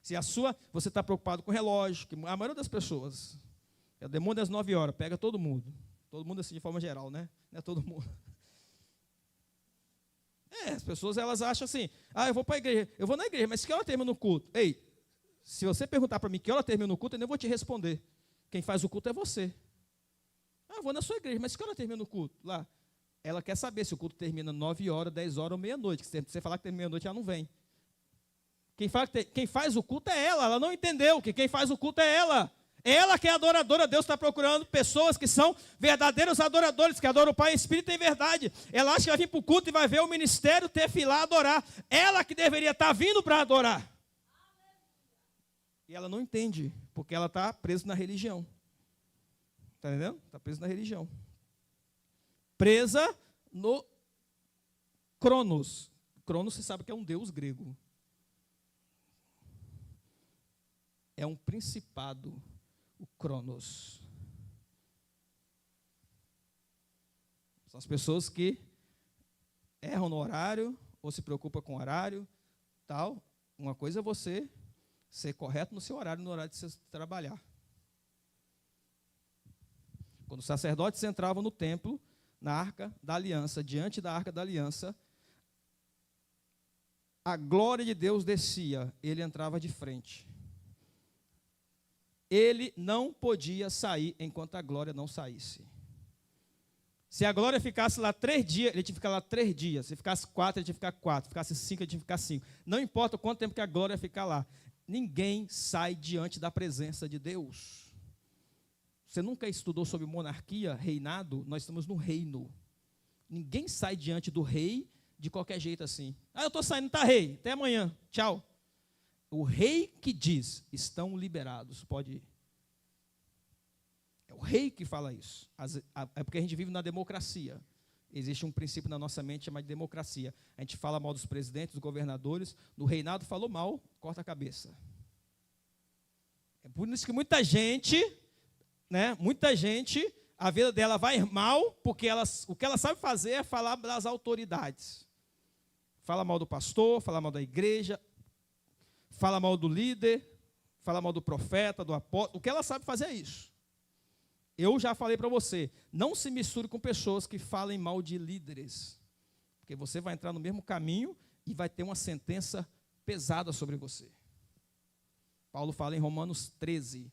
Se a sua, você está preocupado com o relógio, que a maioria das pessoas, é o demônio das 9 horas, pega todo mundo. Todo mundo assim de forma geral, né? Não é todo mundo. As pessoas elas acham assim, eu vou para a igreja, eu vou na igreja, mas que hora termina o culto? Ei, se você perguntar para mim que hora termina o culto, eu nem vou te responder. Quem faz o culto é você. Eu vou na sua igreja, mas que hora termina o culto? Lá. Ela quer saber se o culto termina 9 horas, 10 horas ou meia-noite. Se você falar que termina meia-noite, ela não vem. Quem faz o culto é ela não entendeu que quem faz o culto é ela. Ela que é adoradora, Deus está procurando pessoas que são verdadeiros adoradores, que adoram o Pai em espírito e em verdade. Ela acha que vai vir para o culto e vai ver o ministério ter filar adorar. Ela que deveria estar vindo para adorar. E ela não entende, porque ela está presa na religião. Está entendendo? Está presa na religião. Presa no Cronos. Cronos, você sabe que é um deus grego. É um principado. O Cronos. São as pessoas que erram no horário, ou se preocupam com o horário, tal. Uma coisa é você ser correto no seu horário, no horário de você trabalhar. Quando os sacerdotes entravam no templo, na Arca da Aliança, diante da Arca da Aliança, a glória de Deus descia, ele entrava de frente. Ele não podia sair enquanto a glória não saísse. Se a glória ficasse lá 3 dias, ele tinha que ficar lá 3 dias. Se ficasse 4, ele tinha que ficar 4. Se ficasse 5, ele tinha que ficar 5. Não importa quanto tempo que a glória ficar lá. Ninguém sai diante da presença de Deus. Você nunca estudou sobre monarquia, reinado? Nós estamos no reino. Ninguém sai diante do rei de qualquer jeito assim. Eu estou saindo, tá, rei? Até amanhã. Tchau. O rei que diz, estão liberados, pode ir. É o rei que fala isso. É porque a gente vive na democracia. Existe um princípio na nossa mente chamado de democracia. A gente fala mal dos presidentes, dos governadores. No reinado falou mal, corta a cabeça. É por isso que muita gente, a vida dela vai mal, porque o que ela sabe fazer é falar das autoridades. Fala mal do pastor, fala mal da igreja, fala mal do líder, fala mal do profeta, do apóstolo. O que ela sabe fazer é isso. Eu já falei para você, não se misture com pessoas que falem mal de líderes, porque você vai entrar no mesmo caminho e vai ter uma sentença pesada sobre você. Paulo fala em Romanos 13,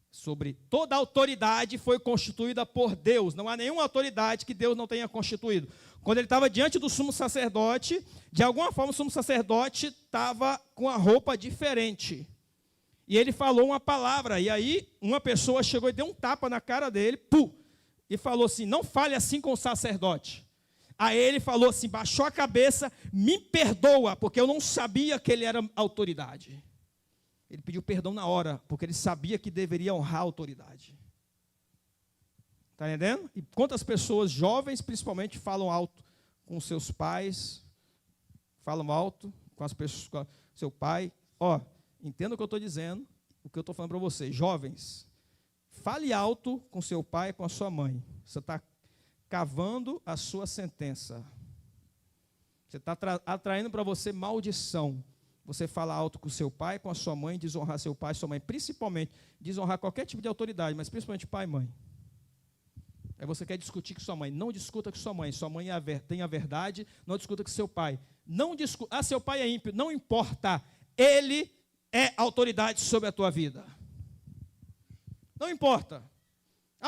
sobre toda autoridade foi constituída por Deus. Não há nenhuma autoridade que Deus não tenha constituído. Quando ele estava diante do sumo sacerdote, de alguma forma o sumo sacerdote estava com a roupa diferente. E ele falou uma palavra, e aí uma pessoa chegou e deu um tapa na cara dele, e falou assim, não fale assim com o sacerdote. Aí ele falou assim, baixou a cabeça, me perdoa, porque eu não sabia que ele era autoridade. Ele pediu perdão na hora, porque ele sabia que deveria honrar a autoridade. Está entendendo? E quantas pessoas jovens, principalmente, falam alto com seus pais, falam alto com as pessoas, com seu pai. Entenda o que eu estou dizendo, o que eu estou falando para vocês. Jovens, fale alto com seu pai e com a sua mãe. Você está cavando a sua sentença. Você está atraindo para você maldição. Você fala alto com seu pai, com a sua mãe, desonrar seu pai e sua mãe, principalmente desonrar qualquer tipo de autoridade, mas principalmente pai e mãe. Aí você quer discutir com sua mãe, não discuta com sua mãe tem a verdade, não discuta com seu pai. Não discuta, seu pai é ímpio, não importa, ele é autoridade sobre a tua vida. Não importa.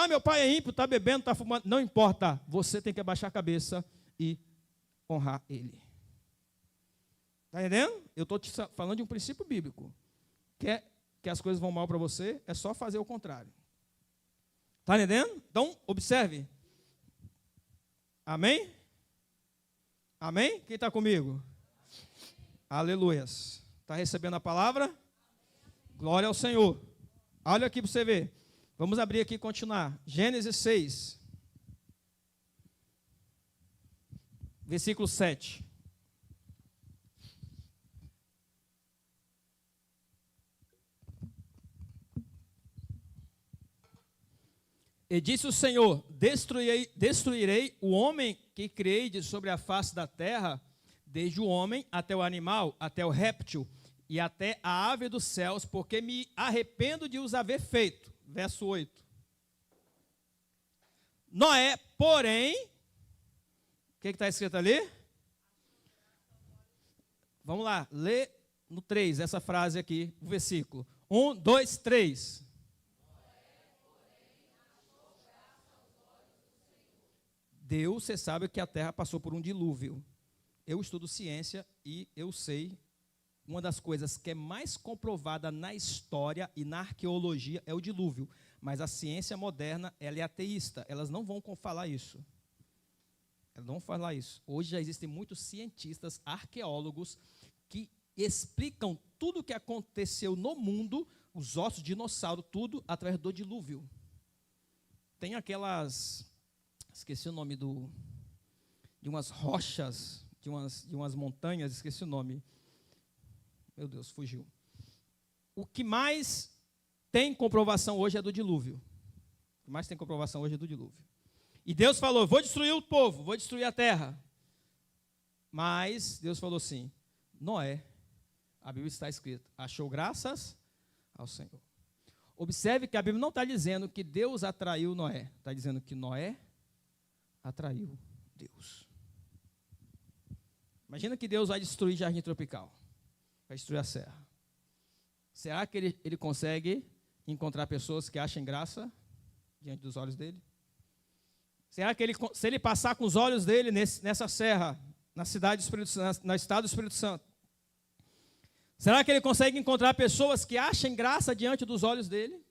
Meu pai é ímpio, está bebendo, está fumando, não importa, você tem que abaixar a cabeça e honrar ele. Está entendendo? Eu estou te falando de um princípio bíblico. Quer que as coisas vão mal para você, é só fazer o contrário. Está entendendo? Então, observe. Amém? Amém? Quem está comigo? Aleluias. Está recebendo a palavra? Glória ao Senhor. Olha aqui para você ver. Vamos abrir aqui e continuar. Gênesis 6. Versículo 7. E disse o Senhor: destruirei o homem que criei de sobre a face da terra, desde o homem até o animal, até o réptil e até a ave dos céus, porque me arrependo de os haver feito. Verso 8. Noé, porém, o que está escrito ali? Vamos lá, lê no 3, essa frase aqui, o versículo. 1, 2, 3. Deus, você sabe que a terra passou por um dilúvio. Eu estudo ciência e eu sei, uma das coisas que é mais comprovada na história e na arqueologia é o dilúvio. Mas a ciência moderna, ela é ateísta, elas não vão falar isso. Elas não vão falar isso. Hoje já existem muitos cientistas, arqueólogos, que explicam tudo o que aconteceu no mundo, os ossos de dinossauro, tudo através do dilúvio. Tem aquelas... Esqueci o nome de umas rochas, de umas montanhas, esqueci o nome. Meu Deus, fugiu. O que mais tem comprovação hoje é do dilúvio. O que mais tem comprovação hoje é do dilúvio. E Deus falou: vou destruir o povo, vou destruir a terra. Mas Deus falou assim: Noé, a Bíblia está escrito, achou graças ao Senhor. Observe que a Bíblia não está dizendo que Deus atraiu Noé. Está dizendo que Noé atraiu Deus. Imagina que Deus vai destruir jardim tropical. Vai destruir a serra. Será que ele consegue encontrar pessoas que achem graça diante dos olhos dele? Será que se ele passar com os olhos dele nessa serra, na cidade do Espírito Santo, no estado do Espírito Santo, será que ele consegue encontrar pessoas que achem graça diante dos olhos dele?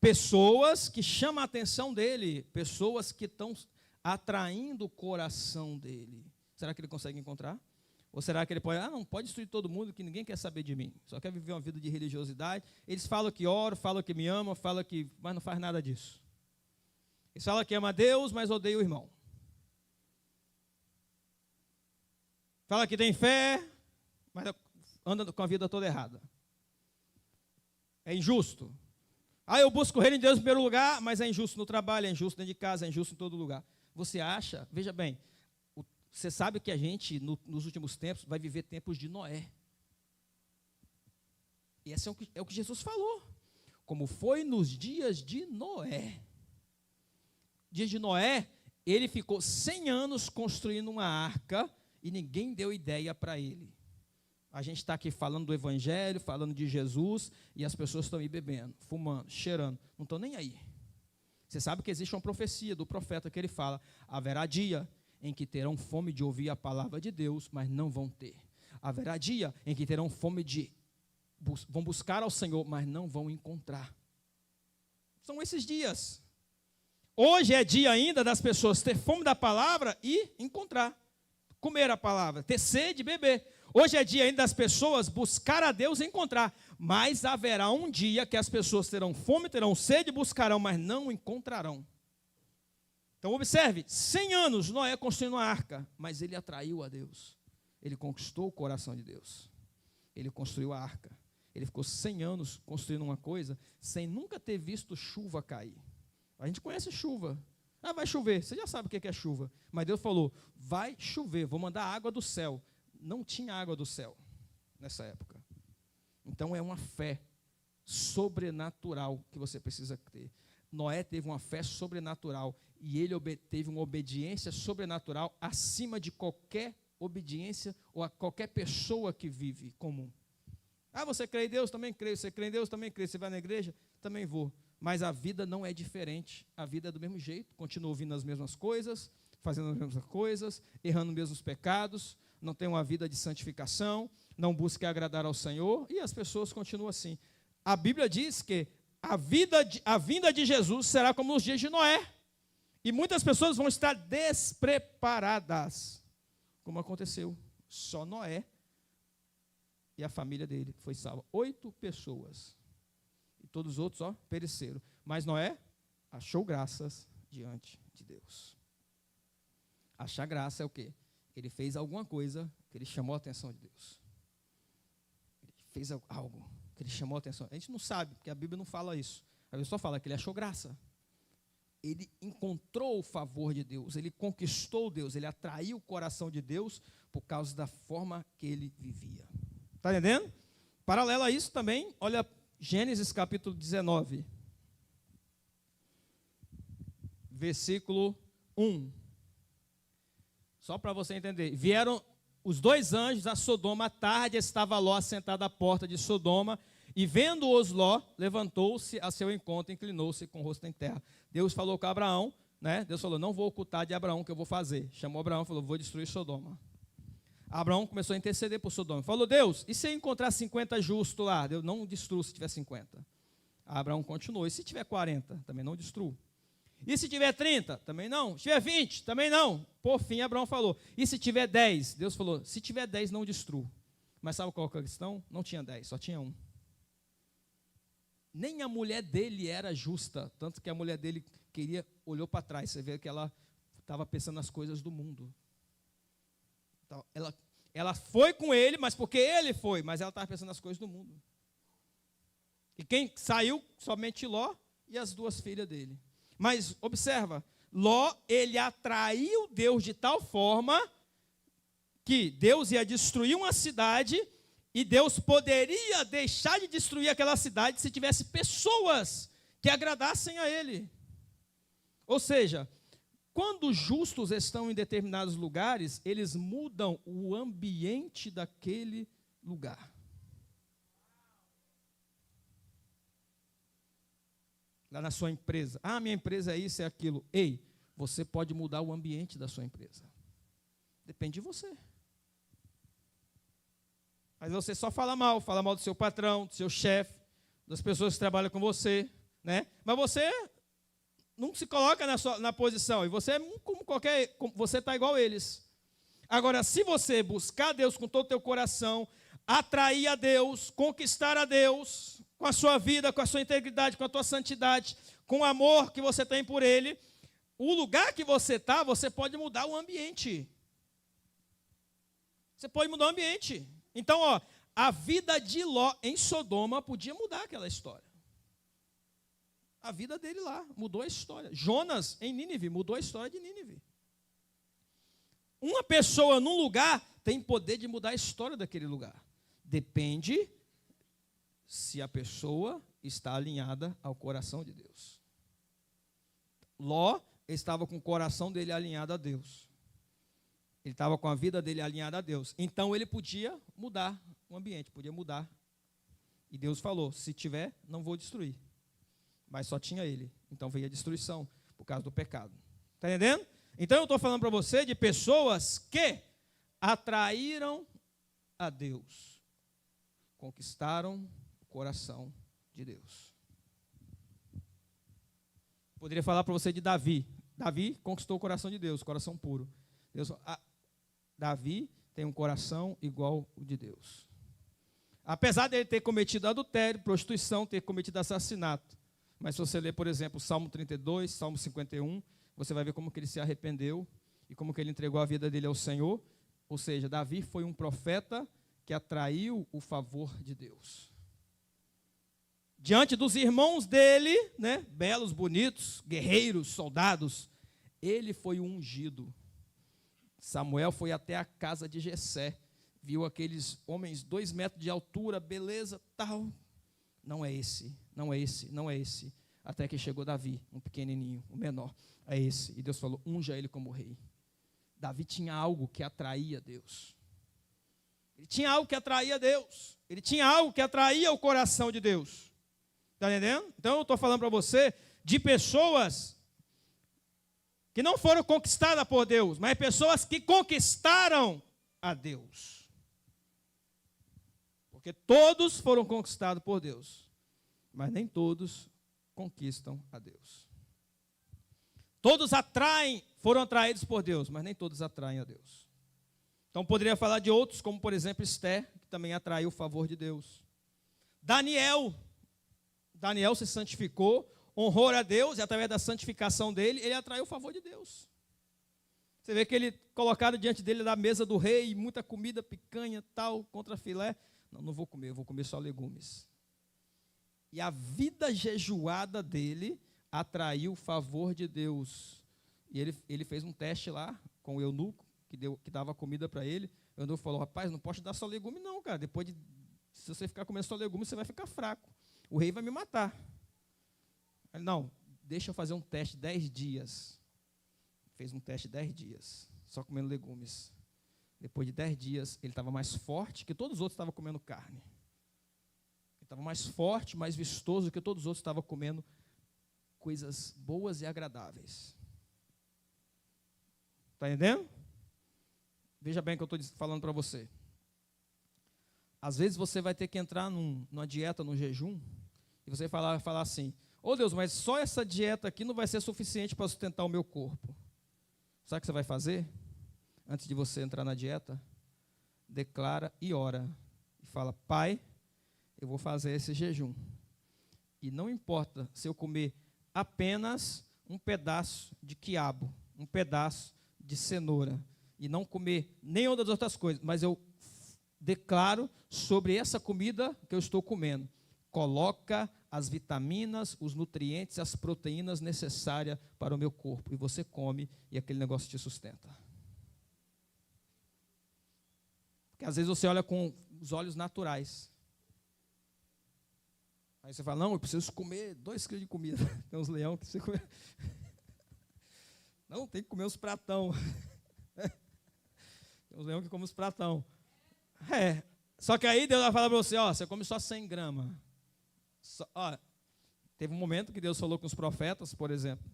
Pessoas que chamam a atenção dele, pessoas que estão atraindo o coração dele. Será que ele consegue encontrar? Ou será que ele pode, não, pode destruir todo mundo, que ninguém quer saber de mim, só quer viver uma vida de religiosidade. Eles falam que oram, falam que me amam, mas não faz nada disso. Eles falam que ama a Deus, mas odeia o irmão. Fala que tem fé, mas anda com a vida toda errada. É injusto. Eu busco o reino de Deus em primeiro lugar, mas é injusto no trabalho, é injusto dentro de casa, é injusto em todo lugar. Você acha, veja bem, você sabe que a gente, nos últimos tempos, vai viver tempos de Noé. E esse é o que Jesus falou. Como foi nos dias de Noé. Dias de Noé, ele ficou 100 anos construindo uma arca e ninguém deu ideia para ele. A gente está aqui falando do Evangelho, falando de Jesus, e as pessoas estão aí bebendo, fumando, cheirando, não estão nem aí. Você sabe que existe uma profecia do profeta que ele fala: haverá dia em que terão fome de ouvir a palavra de Deus, mas não vão ter. Haverá dia em que terão fome vão buscar ao Senhor, mas não vão encontrar. São esses dias. Hoje é dia ainda das pessoas ter fome da palavra e encontrar, comer a palavra, ter sede e beber. Hoje é dia ainda das pessoas buscar a Deus e encontrar, mas haverá um dia que as pessoas terão fome, terão sede, buscarão, mas não encontrarão. Então observe, 100 anos Noé construindo uma arca, mas ele atraiu a Deus. Ele conquistou o coração de Deus. Ele construiu a arca. Ele ficou 100 anos construindo uma coisa sem nunca ter visto chuva cair. A gente conhece chuva. Vai chover, você já sabe o que é chuva. Mas Deus falou, vai chover, vou mandar água do céu. Não tinha água do céu nessa época. Então é uma fé sobrenatural que você precisa ter. Noé teve uma fé sobrenatural e ele teve uma obediência sobrenatural acima de qualquer obediência ou a qualquer pessoa que vive comum. Você crê em Deus? Também creio. Você crê em Deus? Também creio. Você vai na igreja? Também vou. Mas a vida não é diferente. A vida é do mesmo jeito. Continua ouvindo as mesmas coisas, fazendo as mesmas coisas, errando os mesmos pecados, não tem uma vida de santificação, não busca agradar ao Senhor, e as pessoas continuam assim. A Bíblia diz que a vinda de Jesus será como nos dias de Noé, e muitas pessoas vão estar despreparadas, como aconteceu. Só Noé e a família dele foi salva. 8 pessoas. E todos os outros, pereceram. Mas Noé achou graças diante de Deus. Achar graça é o quê? Ele fez alguma coisa que ele chamou a atenção de Deus. Ele fez algo que ele chamou a atenção. A gente não sabe, porque a Bíblia não fala isso. A Bíblia só fala que ele achou graça. Ele encontrou o favor de Deus, ele conquistou Deus, ele atraiu o coração de Deus por causa da forma que ele vivia. Está entendendo? Paralelo a isso também, olha Gênesis capítulo 19, versículo 1. Só para você entender. Vieram os 2 anjos a Sodoma à tarde, estava Ló assentado à porta de Sodoma, e vendo-os Ló, levantou-se a seu encontro, inclinou-se com o rosto em terra. Deus falou com Abraão, né? Deus falou, não vou ocultar de Abraão o que eu vou fazer. Chamou Abraão e falou, vou destruir Sodoma. Abraão começou a interceder por Sodoma. Falou, Deus, e se eu encontrar 50 justos lá? Deus, não destrua se tiver 50. Abraão continuou, e se tiver 40? Também não destruo. E se tiver 30? Também não. Se tiver 20? Também não. Por fim, Abraão falou, e se tiver 10? Deus falou, se tiver 10, não destruo. Mas sabe qual é a questão? Não tinha 10, só tinha 1. Nem a mulher dele era justa, tanto que a mulher dele olhou para trás, você vê que ela estava pensando nas coisas do mundo. Então, ela foi com ele, mas porque ele foi, mas ela estava pensando nas coisas do mundo. E quem saiu? Somente Ló e as 2 filhas dele. Mas observa, Ló, ele atraiu Deus de tal forma que Deus ia destruir uma cidade. E Deus poderia deixar de destruir aquela cidade se tivesse pessoas que agradassem a Ele. Ou seja, quando os justos estão em determinados lugares, eles mudam o ambiente daquele lugar. Lá na sua empresa. Ah, minha empresa é isso, é aquilo. Ei, você pode mudar o ambiente da sua empresa. Depende de você. Mas você só fala mal do seu patrão, do seu chefe, das pessoas que trabalham com você, né? Mas você não se coloca na posição, e você é você está igual a eles. Agora, se você buscar Deus com todo o teu coração, atrair a Deus, conquistar a Deus, com a sua vida, com a sua integridade, com a tua santidade, com o amor que você tem por Ele, o lugar que você está, você pode mudar o ambiente. Você pode mudar o ambiente. Então, a vida de Ló em Sodoma podia mudar aquela história. A vida dele lá mudou a história. Jonas em Nínive mudou a história de Nínive. Uma pessoa num lugar tem poder de mudar a história daquele lugar. Depende se a pessoa está alinhada ao coração de Deus. Ló estava com o coração dele alinhado a Deus. Ele estava com a vida dele alinhada a Deus. Então ele podia mudar o ambiente, podia mudar. E Deus falou, se tiver, não vou destruir. Mas só tinha ele. Então veio a destruição por causa do pecado. Está entendendo? Então eu estou falando para você de pessoas que atraíram a Deus. Conquistaram o coração de Deus. Poderia falar para você de Davi. Davi conquistou o coração de Deus, coração puro. Davi tem um coração igual o de Deus. Apesar dele ter cometido adultério, prostituição, ter cometido assassinato. Mas se você ler, por exemplo, Salmo 32, Salmo 51, você vai ver como que ele se arrependeu e como que ele entregou a vida dele ao Senhor. Ou seja, Davi foi um profeta que atraiu o favor de Deus. Diante dos irmãos dele, né, belos, bonitos, guerreiros, soldados, ele foi o ungido. Samuel foi até a casa de Jessé, viu aqueles homens 2 metros de altura, beleza, tal. Não é esse, não é esse, não é esse. Até que chegou Davi, um pequenininho, um menor. É esse. E Deus falou, unja ele como rei. Davi tinha algo que atraía Deus. Ele tinha algo que atraía Deus. Ele tinha algo que atraía o coração de Deus. Está entendendo? Então eu estou falando para você de pessoas que não foram conquistadas por Deus, mas pessoas que conquistaram a Deus. Porque todos foram conquistados por Deus, mas nem todos conquistam a Deus. Todos foram atraídos por Deus, mas nem todos atraem a Deus. Então, poderia falar de outros, como, por exemplo, Esther, que também atraiu o favor de Deus. Daniel se santificou, honrou a Deus, e através da santificação dele, ele atraiu o favor de Deus. Você vê que ele, colocado diante dele da mesa do rei, muita comida, picanha, tal, contra filé. Não vou comer, eu vou comer só legumes. E a vida jejuada dele atraiu o favor de Deus. E ele fez um teste lá com o eunuco, que dava comida para ele. O eunuco falou, rapaz, não posso te dar só legume não, cara. Se você ficar comendo só legume, você vai ficar fraco. O rei vai me matar. Ele, não, deixa eu fazer um teste 10 dias. Fez um teste 10 dias, só comendo legumes. Depois de 10 dias, ele estava mais forte que todos os outros estavam comendo carne. Ele estava mais forte, mais vistoso que todos os outros estavam comendo coisas boas e agradáveis. Está entendendo? Veja bem o que eu estou falando para você. Às vezes você vai ter que entrar numa dieta, num jejum, e você vai falar assim, ô Deus, mas só essa dieta aqui não vai ser suficiente para sustentar o meu corpo. Sabe o que você vai fazer? Antes de você entrar na dieta, declara e ora. E fala, Pai, eu vou fazer esse jejum. E não importa se eu comer apenas um pedaço de quiabo, um pedaço de cenoura, e não comer nenhuma das outras coisas, mas eu declaro sobre essa comida que eu estou comendo. Coloca as vitaminas, os nutrientes, as proteínas necessárias para o meu corpo. E você come e aquele negócio te sustenta. Porque às vezes você olha com os olhos naturais. Aí você fala, não, eu preciso comer 2 quilos de comida. Tem uns leão que você come. Não, tem que comer os pratão. Tem uns leão que comem os pratão. Só que aí Deus vai falar para você, você come só 100 gramas. Teve um momento que Deus falou com os profetas, por exemplo,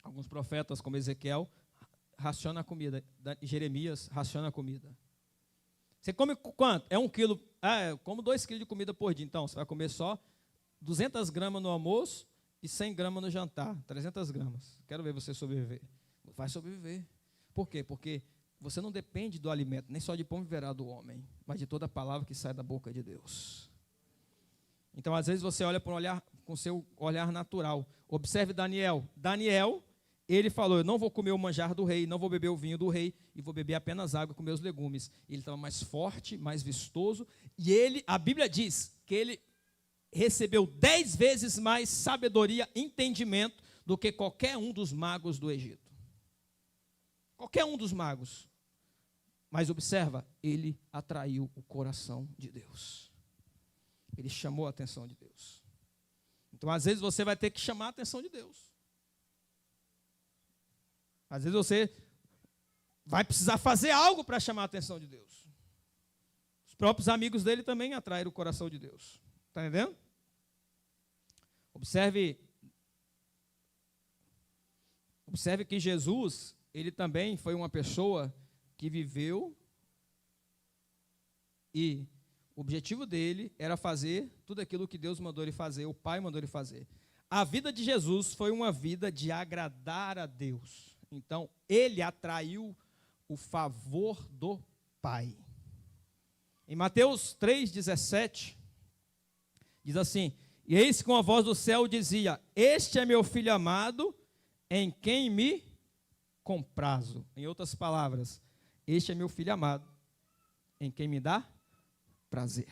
alguns profetas como Ezequiel, raciona a comida, Jeremias, raciona a comida. Você come quanto? É 1 quilo, eu como 2 quilos de comida por dia, então você vai comer só 200 gramas no almoço e 100 gramas no jantar, 300 gramas. Quero ver você sobreviver. Vai sobreviver. Por quê? Porque você não depende do alimento, nem só de pão viverá do homem, mas de toda a palavra que sai da boca de Deus. Então, às vezes, você olha com seu olhar natural. Observe Daniel. Daniel, ele falou, eu não vou comer o manjar do rei, não vou beber o vinho do rei, e vou beber apenas água com meus legumes. Ele estava mais forte, mais vistoso, e a Bíblia diz que ele recebeu 10 vezes mais sabedoria, entendimento, do que qualquer um dos magos do Egito. Qualquer um dos magos. Mas observa, ele atraiu o coração de Deus. Ele chamou a atenção de Deus. Então, às vezes, você vai ter que chamar a atenção de Deus. Às vezes, você vai precisar fazer algo para chamar a atenção de Deus. Os próprios amigos dele também atraíram o coração de Deus. Está entendendo? Observe que Jesus, ele também foi uma pessoa que viveu e o objetivo dele era fazer tudo aquilo que Deus mandou ele fazer, o Pai mandou ele fazer. A vida de Jesus foi uma vida de agradar a Deus. Então, ele atraiu o favor do Pai. Em Mateus 3,17, diz assim, e eis que uma voz do céu dizia, este é meu filho amado, em quem me comprazo. Em outras palavras, este é meu filho amado, em quem me dá prazer.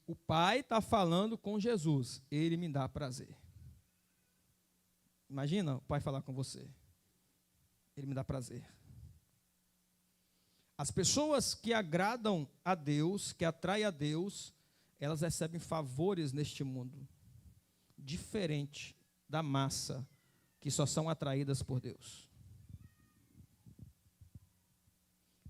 O Pai está falando com Jesus, ele me dá prazer. Imagina o Pai falar com você, ele me dá prazer. As pessoas que agradam a Deus, que atraem a Deus, elas recebem favores neste mundo, diferente da massa, que só são atraídas por Deus.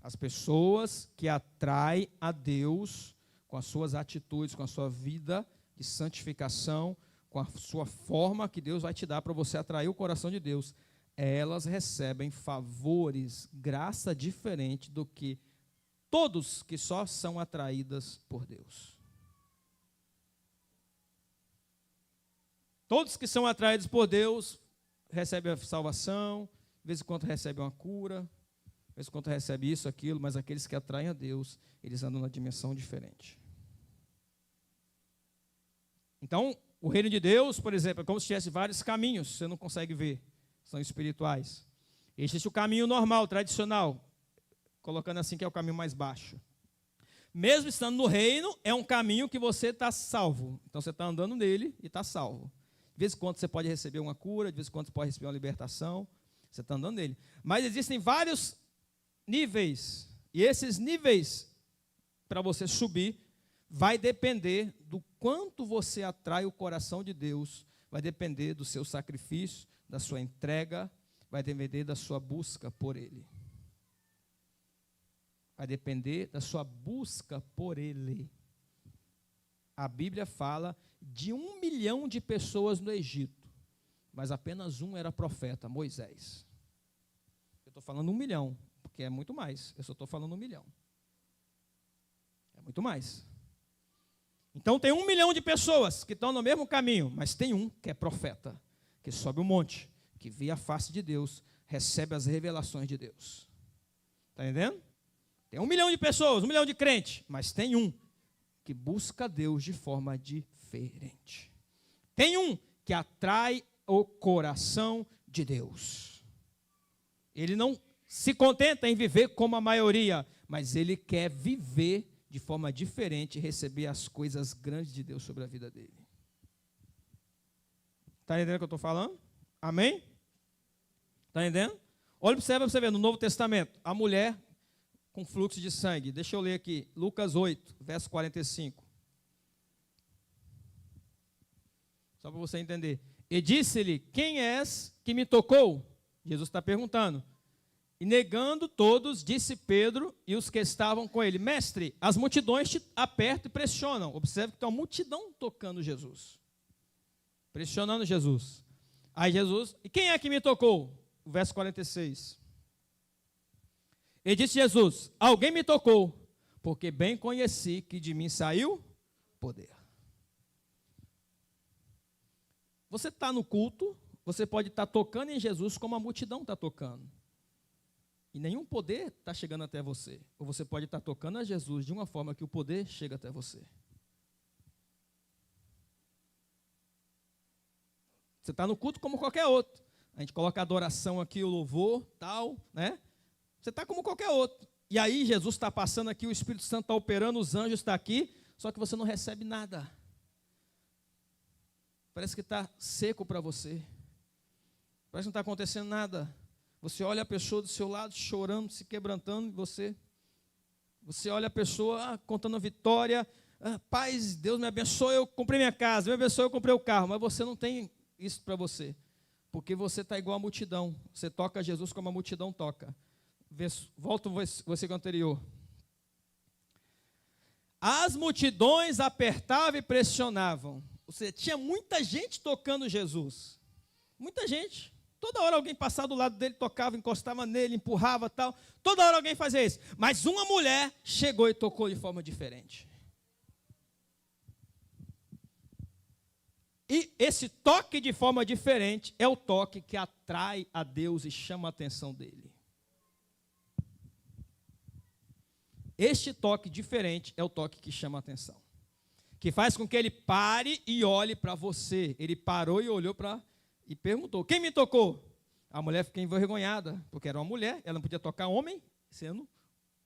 As pessoas que atraem a Deus com as suas atitudes, com a sua vida de santificação, com a sua forma que Deus vai te dar para você atrair o coração de Deus, elas recebem favores, graça diferente do que todos que só são atraídas por Deus. Todos que são atraídos por Deus recebem a salvação, de vez em quando recebe uma cura, de vez em quando recebe isso, aquilo, mas aqueles que atraem a Deus, eles andam na dimensão diferente. Então, o reino de Deus, por exemplo, é como se tivesse vários caminhos, você não consegue ver, são espirituais. Existe o caminho normal, tradicional, colocando assim que é o caminho mais baixo. Mesmo estando no reino, é um caminho que você está salvo. Então você está andando nele e está salvo. De vez em quando você pode receber uma cura, de vez em quando você pode receber uma libertação, você está andando nele. Mas existem vários níveis, e esses níveis, para você subir, vai depender do quanto você atrai o coração de Deus, vai depender do seu sacrifício, da sua entrega, vai depender da sua busca por Ele. Vai depender da sua busca por Ele. A Bíblia fala de 1 milhão de pessoas no Egito, mas apenas um era profeta, Moisés. Eu estou falando 1 milhão, porque é muito mais. Eu só estou falando 1 milhão. É muito mais. Então tem 1 milhão de pessoas que estão no mesmo caminho, mas tem um que é profeta, que sobe o monte, que vê a face de Deus, recebe as revelações de Deus. Está entendendo? Tem 1 milhão de pessoas, 1 milhão de crentes, mas tem um que busca Deus de forma diferente. Tem um que atrai o coração de Deus. Ele não se contenta em viver como a maioria, mas ele quer viver de forma diferente e receber as coisas grandes de Deus sobre a vida dele. Está entendendo o que eu estou falando? Amém? Está entendendo? Olha para você ver, no Novo Testamento, a mulher com fluxo de sangue. Deixa eu ler aqui, Lucas 8, verso 45. Só para você entender. E disse-lhe, quem és que me tocou? Jesus está perguntando. E negando todos, disse Pedro e os que estavam com ele, mestre, as multidões te apertam e pressionam. Observe que tem uma multidão tocando Jesus. Pressionando Jesus. Aí Jesus, e quem é que me tocou? O verso 46. E disse Jesus, alguém me tocou, porque bem conheci que de mim saiu poder. Você está no culto, você pode estar tocando em Jesus como a multidão está tocando. E nenhum poder está chegando até você. Ou você pode estar tocando a Jesus de uma forma que o poder chega até você. Você está no culto como qualquer outro. A gente coloca a adoração aqui, o louvor, tal, né? Você está como qualquer outro. E aí Jesus está passando aqui, o Espírito Santo está operando, os anjos estão aqui, só que você não recebe nada. Parece que está seco para você. Parece que não está acontecendo nada. Você olha a pessoa do seu lado chorando, se quebrantando, e você olha a pessoa contando a vitória. Paz, Deus me abençoe, eu comprei minha casa, me abençoe, eu comprei o carro. Mas você não tem isso para você, porque você está igual a multidão. Você toca Jesus como a multidão toca. Volta o versículo anterior. As multidões apertavam e pressionavam. Ou seja, tinha muita gente tocando Jesus. Muita gente. Toda hora alguém passava do lado dele, tocava, encostava nele, empurrava tal. Toda hora alguém fazia isso. Mas uma mulher chegou e tocou de forma diferente. E esse toque de forma diferente é o toque que atrai a Deus e chama a atenção dele. Este toque diferente é o toque que chama a atenção. Que faz com que ele pare e olhe para você. Ele parou e olhou e perguntou, quem me tocou? A mulher ficou envergonhada, porque era uma mulher, ela não podia tocar homem, sendo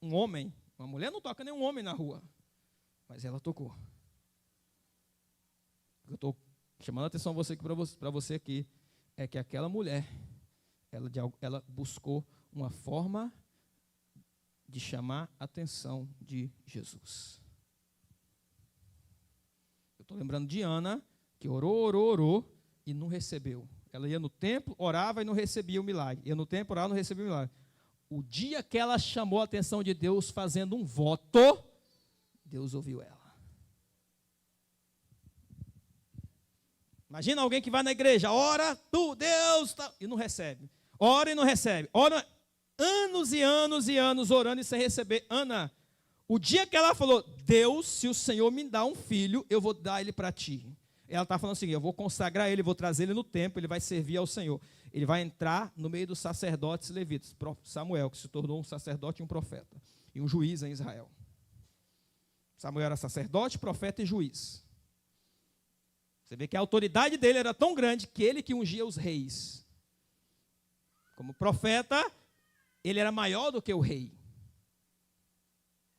um homem. Uma mulher não toca nenhum homem na rua, mas ela tocou. Eu estou chamando a atenção para você aqui, é que aquela mulher, ela buscou uma forma de chamar a atenção de Jesus. Eu estou lembrando de Ana, que orou, e não recebeu. Ela ia no templo, orava e não recebia o milagre. Ia no templo, orava e não recebia o milagre. O dia que ela chamou a atenção de Deus fazendo um voto, Deus ouviu ela. Imagina alguém que vai na igreja, ora, tu, Deus, tá, e não recebe. Ora e não recebe. Ora anos e anos e anos orando e sem receber. Ana, o dia que ela falou, Deus, se o Senhor me dá um filho, eu vou dar ele para ti. ela está falando assim, eu vou consagrar ele, vou trazer ele no templo, ele vai servir ao Senhor. Ele vai entrar no meio dos sacerdotes levitas. Samuel, que se tornou um sacerdote e um profeta, e um juiz em Israel. Samuel era sacerdote, profeta e juiz. Você vê que a autoridade dele era tão grande que ele que ungia os reis. Como profeta, ele era maior do que o rei.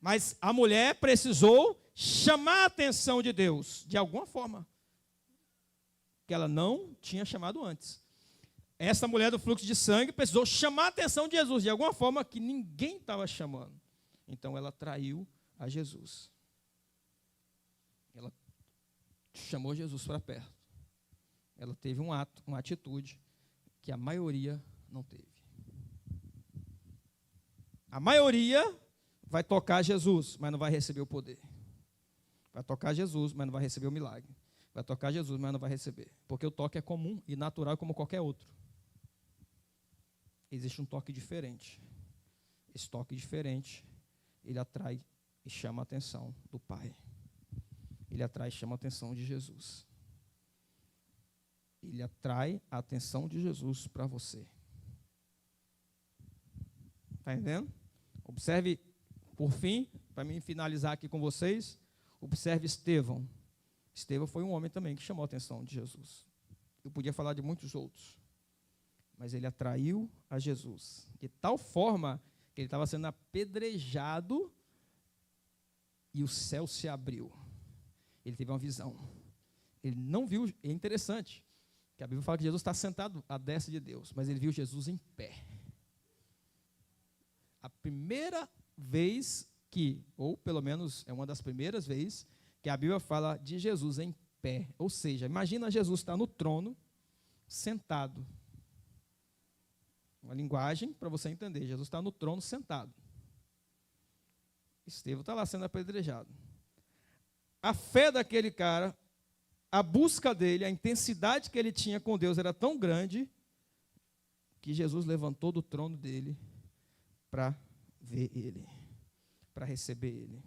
Mas a mulher precisou chamar a atenção de Deus, de alguma forma, que ela não tinha chamado antes. Essa mulher do fluxo de sangue precisou chamar a atenção de Jesus, de alguma forma que ninguém estava chamando. Então ela traiu a Jesus. Ela chamou Jesus para perto. Ela teve um ato, uma atitude que a maioria não teve. A maioria vai tocar Jesus, mas não vai receber o poder. Vai tocar Jesus, mas não vai receber o milagre. Vai tocar Jesus, mas não vai receber. Porque o toque é comum e natural como qualquer outro. Existe um toque diferente. Esse toque diferente, ele atrai e chama a atenção do Pai. Ele atrai e chama a atenção de Jesus. Ele atrai a atenção de Jesus para você. Está entendendo? Observe, por fim, para mim finalizar aqui com vocês, observe Estevão. Estevão foi um homem também que chamou a atenção de Jesus. Eu podia falar de muitos outros, mas ele atraiu a Jesus, de tal forma que ele estava sendo apedrejado e o céu se abriu. Ele teve uma visão. Ele não viu, é interessante, que a Bíblia fala que Jesus está sentado à destra de Deus, mas ele viu Jesus em pé. A primeira vez que, ou pelo menos é uma das primeiras vezes, que a Bíblia fala de Jesus em pé. Ou seja, imagina Jesus estar no trono, sentado. Uma linguagem para você entender. Jesus está no trono, sentado. Estevão está lá sendo apedrejado. A fé daquele cara, a busca dele, a intensidade que ele tinha com Deus era tão grande que Jesus levantou do trono dele para ver ele, para receber ele.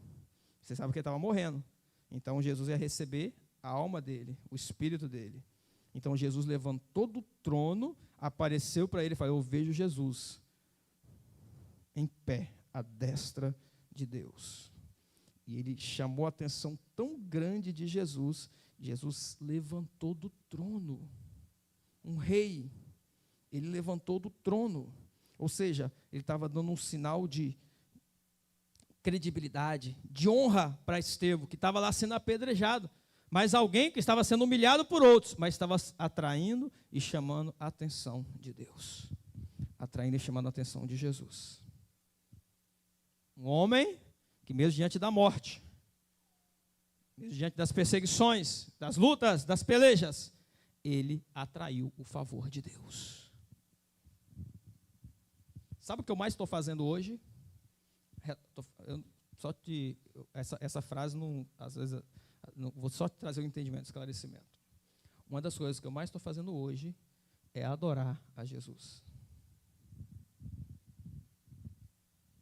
Você sabe que ele estava morrendo. Então Jesus ia receber a alma dele, o espírito dele. Então Jesus levantou do trono, apareceu para ele e falou: eu vejo Jesus em pé, à destra de Deus. E ele chamou a atenção tão grande de Jesus, Jesus levantou do trono. Um rei, ele levantou do trono. Ou seja, ele estava dando um sinal de credibilidade, de honra para Estevão, que estava lá sendo apedrejado. Mas alguém que estava sendo humilhado por outros, mas estava atraindo e chamando a atenção de Deus. Atraindo e chamando a atenção de Jesus. Um homem que mesmo diante da morte, mesmo diante das perseguições, das lutas, das pelejas, ele atraiu o favor de Deus. Sabe o que eu mais estou fazendo hoje? Essa frase, às vezes, vou só te trazer um entendimento, esclarecimento. Uma das coisas que eu mais estou fazendo hoje é adorar a Jesus.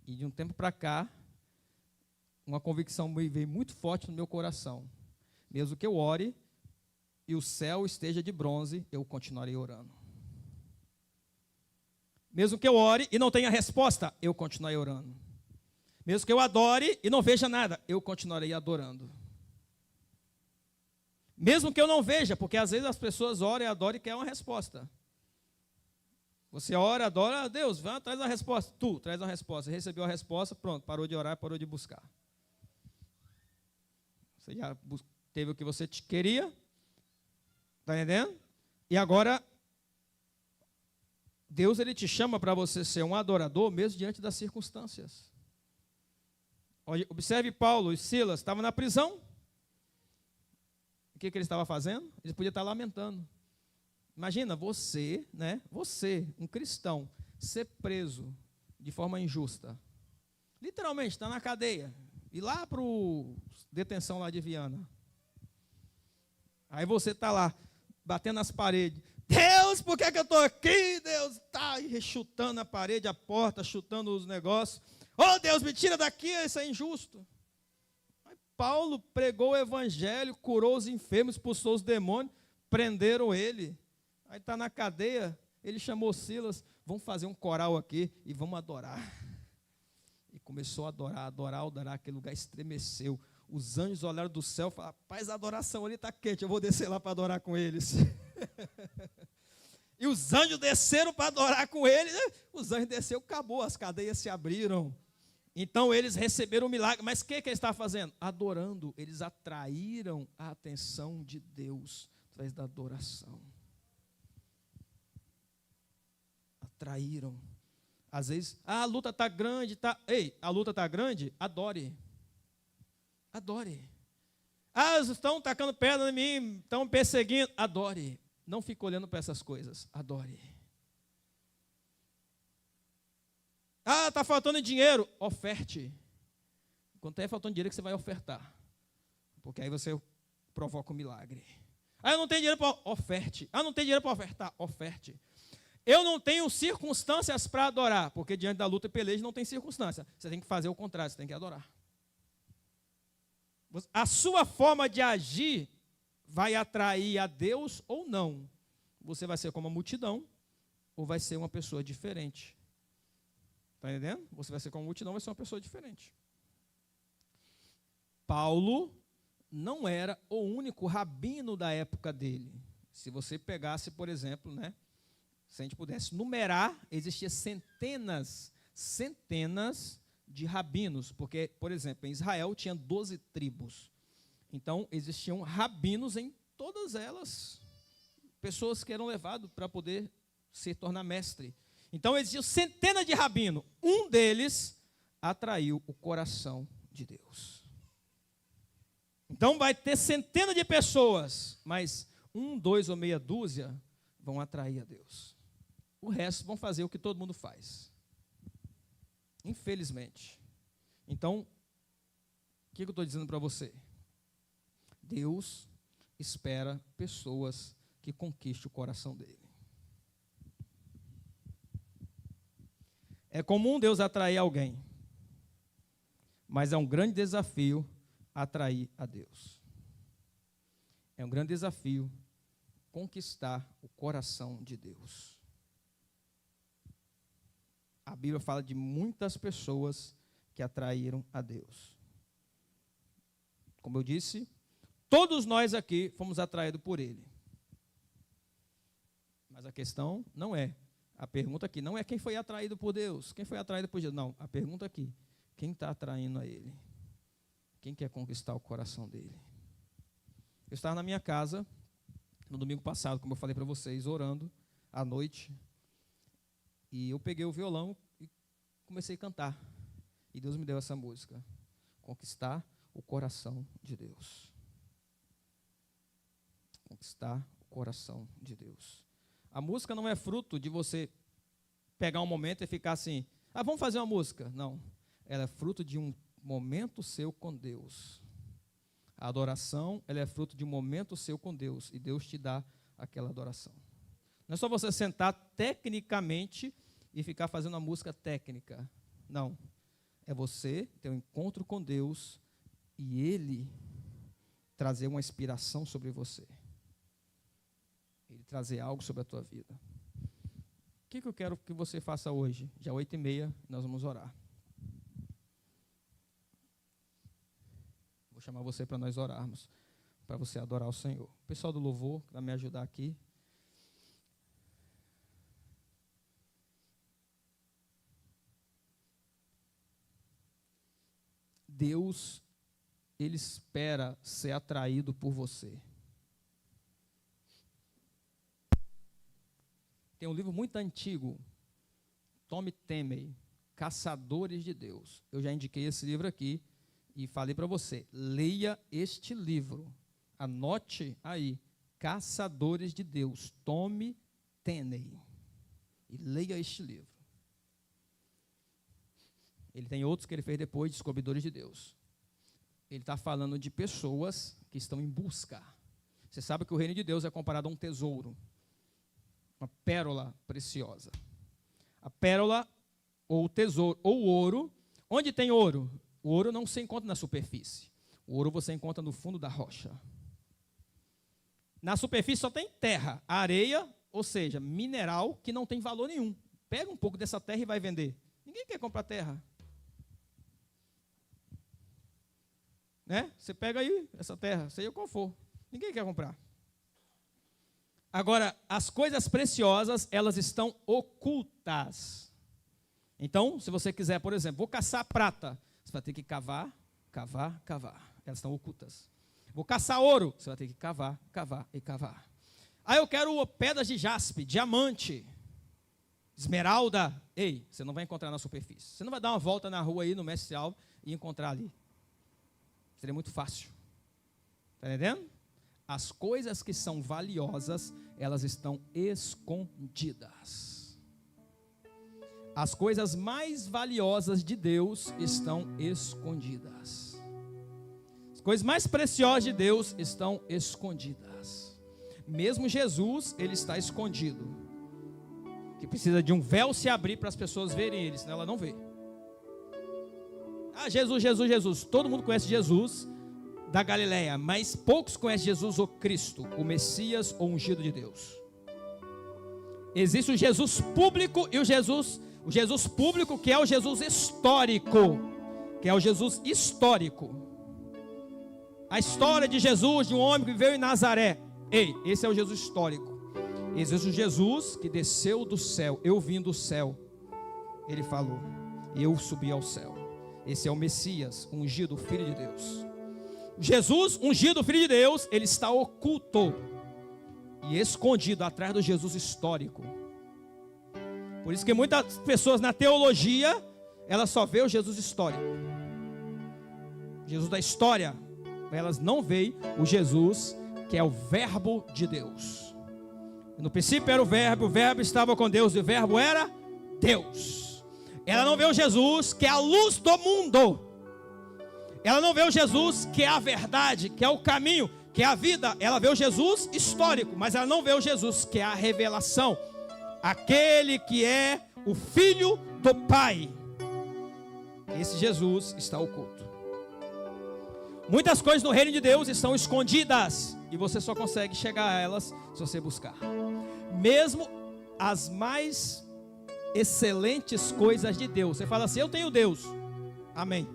E de um tempo para cá, uma convicção veio muito forte no meu coração. Mesmo que eu ore e o céu esteja de bronze, eu continuarei orando. Mesmo que eu ore e não tenha resposta, eu continuarei orando. Mesmo que eu adore e não veja nada, eu continuarei adorando. Mesmo que eu não veja, porque às vezes as pessoas oram e adoram e querem uma resposta. Você ora, adora a Deus, vai, traz a resposta. Tu traz a resposta. Recebeu a resposta, pronto, parou de orar, parou de buscar. Você já teve o que você queria, está entendendo? E agora, Deus ele te chama para você ser um adorador, mesmo diante das circunstâncias. Observe Paulo e Silas, estavam na prisão. O que ele estava fazendo? Ele podia estar lamentando. Imagina você, um cristão, ser preso de forma injusta. Literalmente, está na cadeia. E lá para a detenção lá de Viana. Aí você está lá, batendo nas paredes. Deus, por que eu estou aqui? Deus está chutando a parede, a porta, chutando os negócios. Oh, Deus, me tira daqui, isso é injusto. Mas Paulo pregou o evangelho, curou os enfermos, expulsou os demônios, prenderam ele. Aí está na cadeia, ele chamou Silas, vamos fazer um coral aqui e vamos adorar. E começou a adorar, aquele lugar estremeceu. Os anjos olharam do céu e falaram, rapaz, a adoração ali está quente, eu vou descer lá para adorar com eles. E os anjos desceram para adorar com eles. Os anjos desceram, acabou, as cadeias se abriram. Então eles receberam o milagre. Mas o que ele estava fazendo? Adorando. Eles atraíram a atenção de Deus através da adoração. Atraíram. Às vezes, a luta está grande. Ei, a luta está grande? Adore. Adore. Estão tacando pedra em mim, estão perseguindo. Adore. Não fique olhando para essas coisas. Adore. Está faltando dinheiro. Oferte. Quando está faltando dinheiro, que você vai ofertar. Porque aí você provoca um milagre. Eu não tenho dinheiro para oferte. Não tenho dinheiro para ofertar. Oferte. Eu não tenho circunstâncias para adorar. Porque diante da luta e peleja não tem circunstância. Você tem que fazer o contrário, você tem que adorar. A sua forma de agir vai atrair a Deus ou não? Você vai ser como a multidão ou vai ser uma pessoa diferente? Está entendendo? Você vai ser como a multidão, vai ser uma pessoa diferente. Paulo não era o único rabino da época dele. Se você pegasse, por exemplo, se a gente pudesse numerar, existiam centenas de rabinos, porque, por exemplo, em Israel tinha 12 tribos. Então, existiam rabinos em todas elas, pessoas que eram levadas para poder se tornar mestre. Então, existiam centenas de rabinos. Um deles atraiu o coração de Deus. Então, vai ter centenas de pessoas, mas 1, 2 ou meia dúzia vão atrair a Deus. O resto vão fazer o que todo mundo faz. Infelizmente. Então, o que eu estou dizendo para você? Deus espera pessoas que conquistem o coração dele. É comum Deus atrair alguém, mas é um grande desafio atrair a Deus. É um grande desafio conquistar o coração de Deus. A Bíblia fala de muitas pessoas que atraíram a Deus. Como eu disse, todos nós aqui fomos atraídos por Ele. Mas a questão não é, a pergunta aqui não é quem foi atraído por Deus, quem foi atraído por Jesus. Não, a pergunta aqui, quem está atraindo a Ele? Quem quer conquistar o coração dele? Eu estava na minha casa, no domingo passado, como eu falei para vocês, orando à noite. E eu peguei o violão e comecei a cantar. E Deus me deu essa música. Conquistar o coração de Deus. Conquistar o coração de Deus. A música não é fruto de você pegar um momento e ficar assim, vamos fazer uma música. Não. Ela é fruto de um momento seu com Deus. A adoração, ela é fruto de um momento seu com Deus. E Deus te dá aquela adoração. Não é só você sentar tecnicamente e ficar fazendo a música técnica. Não. É você ter um encontro com Deus e Ele trazer uma inspiração sobre você. Ele trazer algo sobre a tua vida. O que eu quero que você faça hoje? Já 8h30, nós vamos orar. Vou chamar você para nós orarmos, para você adorar o Senhor. O pessoal do louvor, que vai me ajudar aqui. Deus, Ele espera ser atraído por você. Tem um livro muito antigo, Tommy Tenney, Caçadores de Deus. Eu já indiquei esse livro aqui e falei para você, leia este livro. Anote aí, Caçadores de Deus, Tommy Tenney. E leia este livro. Ele tem outros que ele fez depois, Descobridores de Deus. Ele está falando de pessoas que estão em busca. Você sabe que o reino de Deus é comparado a um tesouro. Uma pérola preciosa. A pérola, ou o tesouro, ou o ouro. Onde tem ouro? O ouro não se encontra na superfície. O ouro você encontra no fundo da rocha. Na superfície só tem terra, areia, ou seja, mineral que não tem valor nenhum. Pega um pouco dessa terra e vai vender. Ninguém quer comprar terra. Né? Você pega aí essa terra, seja qual for. Ninguém quer comprar. Agora, as coisas preciosas, elas estão ocultas. Então, se você quiser, por exemplo, vou caçar prata, você vai ter que cavar. Elas estão ocultas. Vou caçar ouro, você vai ter que cavar. Aí eu quero pedras de jaspe, diamante, esmeralda. Ei, você não vai encontrar na superfície. Você não vai dar uma volta na rua aí, no Mestre Alves, e encontrar ali. Seria muito fácil. Está entendendo? As coisas que são valiosas, elas estão escondidas. As coisas mais valiosas de Deus estão escondidas. As coisas mais preciosas de Deus estão escondidas. Mesmo Jesus, ele está escondido. Que precisa de um véu se abrir para as pessoas verem ele, senão ela não vê. Ah, Jesus. Todo mundo conhece Jesus da Galileia, mas poucos conhecem Jesus, o Cristo, o Messias, o ungido de Deus. Existe o Jesus público e o Jesus público, que é o Jesus histórico. A história de Jesus, de um homem que viveu em Nazaré. Ei, esse é o Jesus histórico. Existe o Jesus que desceu do céu. Eu vim do céu. Ele falou, eu subi ao céu. Esse é o Messias, ungido, filho de Deus. Jesus, ungido, filho de Deus, ele está oculto e escondido atrás do Jesus histórico. Por isso que muitas pessoas na teologia, elas só vê o Jesus histórico, Jesus da história. Elas não veem o Jesus que é o verbo de Deus. No princípio era o verbo estava com Deus e o verbo era Deus. Ela não vê o Jesus que é a luz do mundo. Ela não vê o Jesus que é a verdade, que é o caminho, que é a vida. Ela vê o Jesus histórico, mas ela não vê o Jesus que é a revelação. Aquele que é o Filho do Pai. Esse Jesus está oculto. Muitas coisas no reino de Deus estão escondidas, e você só consegue chegar a elas se você buscar. Mesmo as mais excelentes coisas de Deus. Você fala assim, eu tenho Deus. Amém.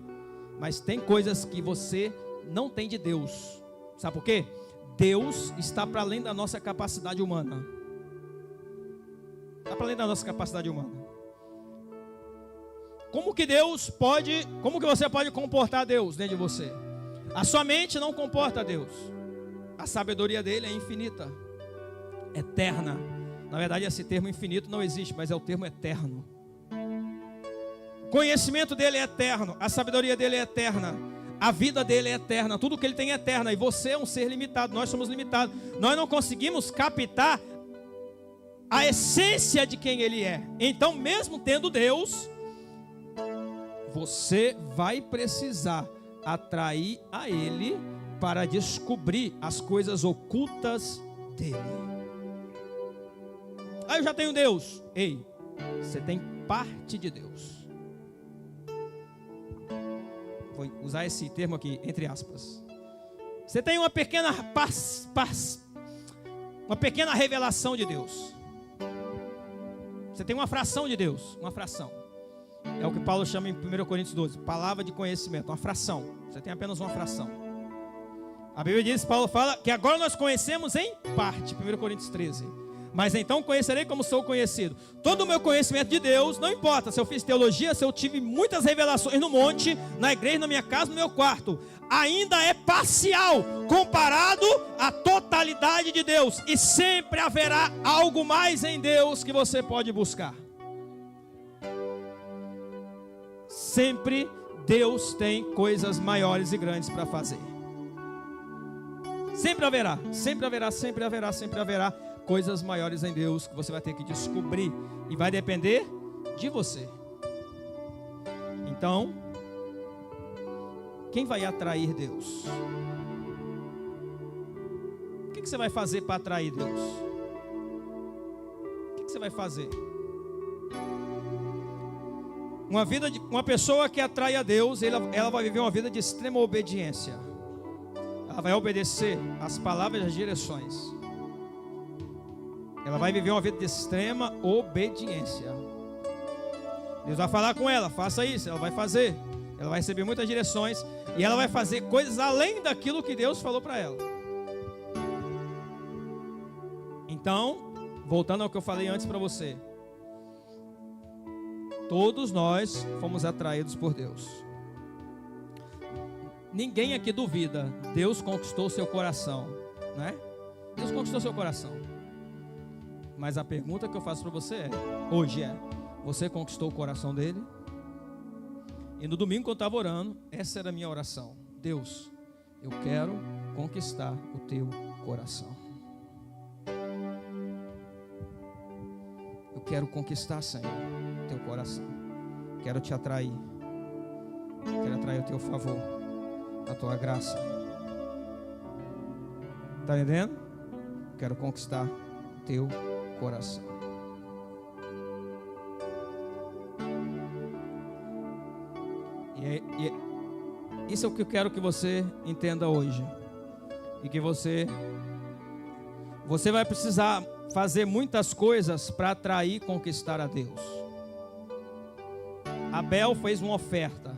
Mas tem coisas que você não tem de Deus. Sabe por quê? Deus está para além da nossa capacidade humana. Está para além da nossa capacidade humana. Como que você pode comportar Deus dentro de você? A sua mente não comporta Deus. A sabedoria dele é infinita, eterna. Na verdade, esse termo infinito não existe, mas é o termo eterno. O conhecimento dele é eterno, a sabedoria dele é eterna, a vida dele é eterna, tudo que ele tem é eterno. E você é um ser limitado, nós somos limitados. Nós não conseguimos captar a essência de quem ele é. Então, mesmo tendo Deus, você vai precisar atrair a ele para descobrir as coisas ocultas dele. Ah, eu já tenho Deus. Ei, você tem parte de Deus. Vou usar esse termo aqui, entre aspas. Você tem uma pequena revelação de Deus. Você tem uma fração de Deus, uma fração. É o que Paulo chama em 1 Coríntios 12, palavra de conhecimento, uma fração. Você tem apenas uma fração. A Bíblia diz, Paulo fala que agora nós conhecemos em parte, 1 Coríntios 13. Mas então conhecerei como sou conhecido. Todo o meu conhecimento de Deus, não importa se eu fiz teologia, se eu tive muitas revelações no monte, na igreja, na minha casa, no meu quarto, ainda é parcial comparado à totalidade de Deus. E sempre haverá algo mais em Deus que você pode buscar. Sempre Deus tem coisas maiores e grandes para fazer. Sempre haverá, sempre haverá, sempre haverá, sempre haverá coisas maiores em Deus que você vai ter que descobrir. E vai depender de você. Então, quem vai atrair Deus? O que você vai fazer para atrair Deus? O que você vai fazer? Uma pessoa que atrai a Deus, ela vai viver uma vida de extrema obediência. Ela vai obedecer às palavras e às direções. Ela vai viver uma vida de extrema obediência. Deus vai falar com ela, faça isso, ela vai fazer. Ela vai receber muitas direções e ela vai fazer coisas além daquilo que Deus falou para ela. Então, voltando ao que eu falei antes para você, todos nós fomos atraídos por Deus. Ninguém aqui duvida, Deus conquistou seu coração, né? Deus conquistou seu coração. Mas a pergunta que eu faço para você hoje é: você conquistou o coração dele? E no domingo que eu estava orando, essa era a minha oração: Deus, eu quero conquistar o teu coração. Eu quero conquistar, Senhor, o teu coração. Quero te atrair. Quero atrair o teu favor, a tua graça. Está entendendo? Quero conquistar o teu coração. E isso é o que eu quero que você entenda hoje. E que você vai precisar fazer muitas coisas para atrair e conquistar a Deus. Abel fez uma oferta.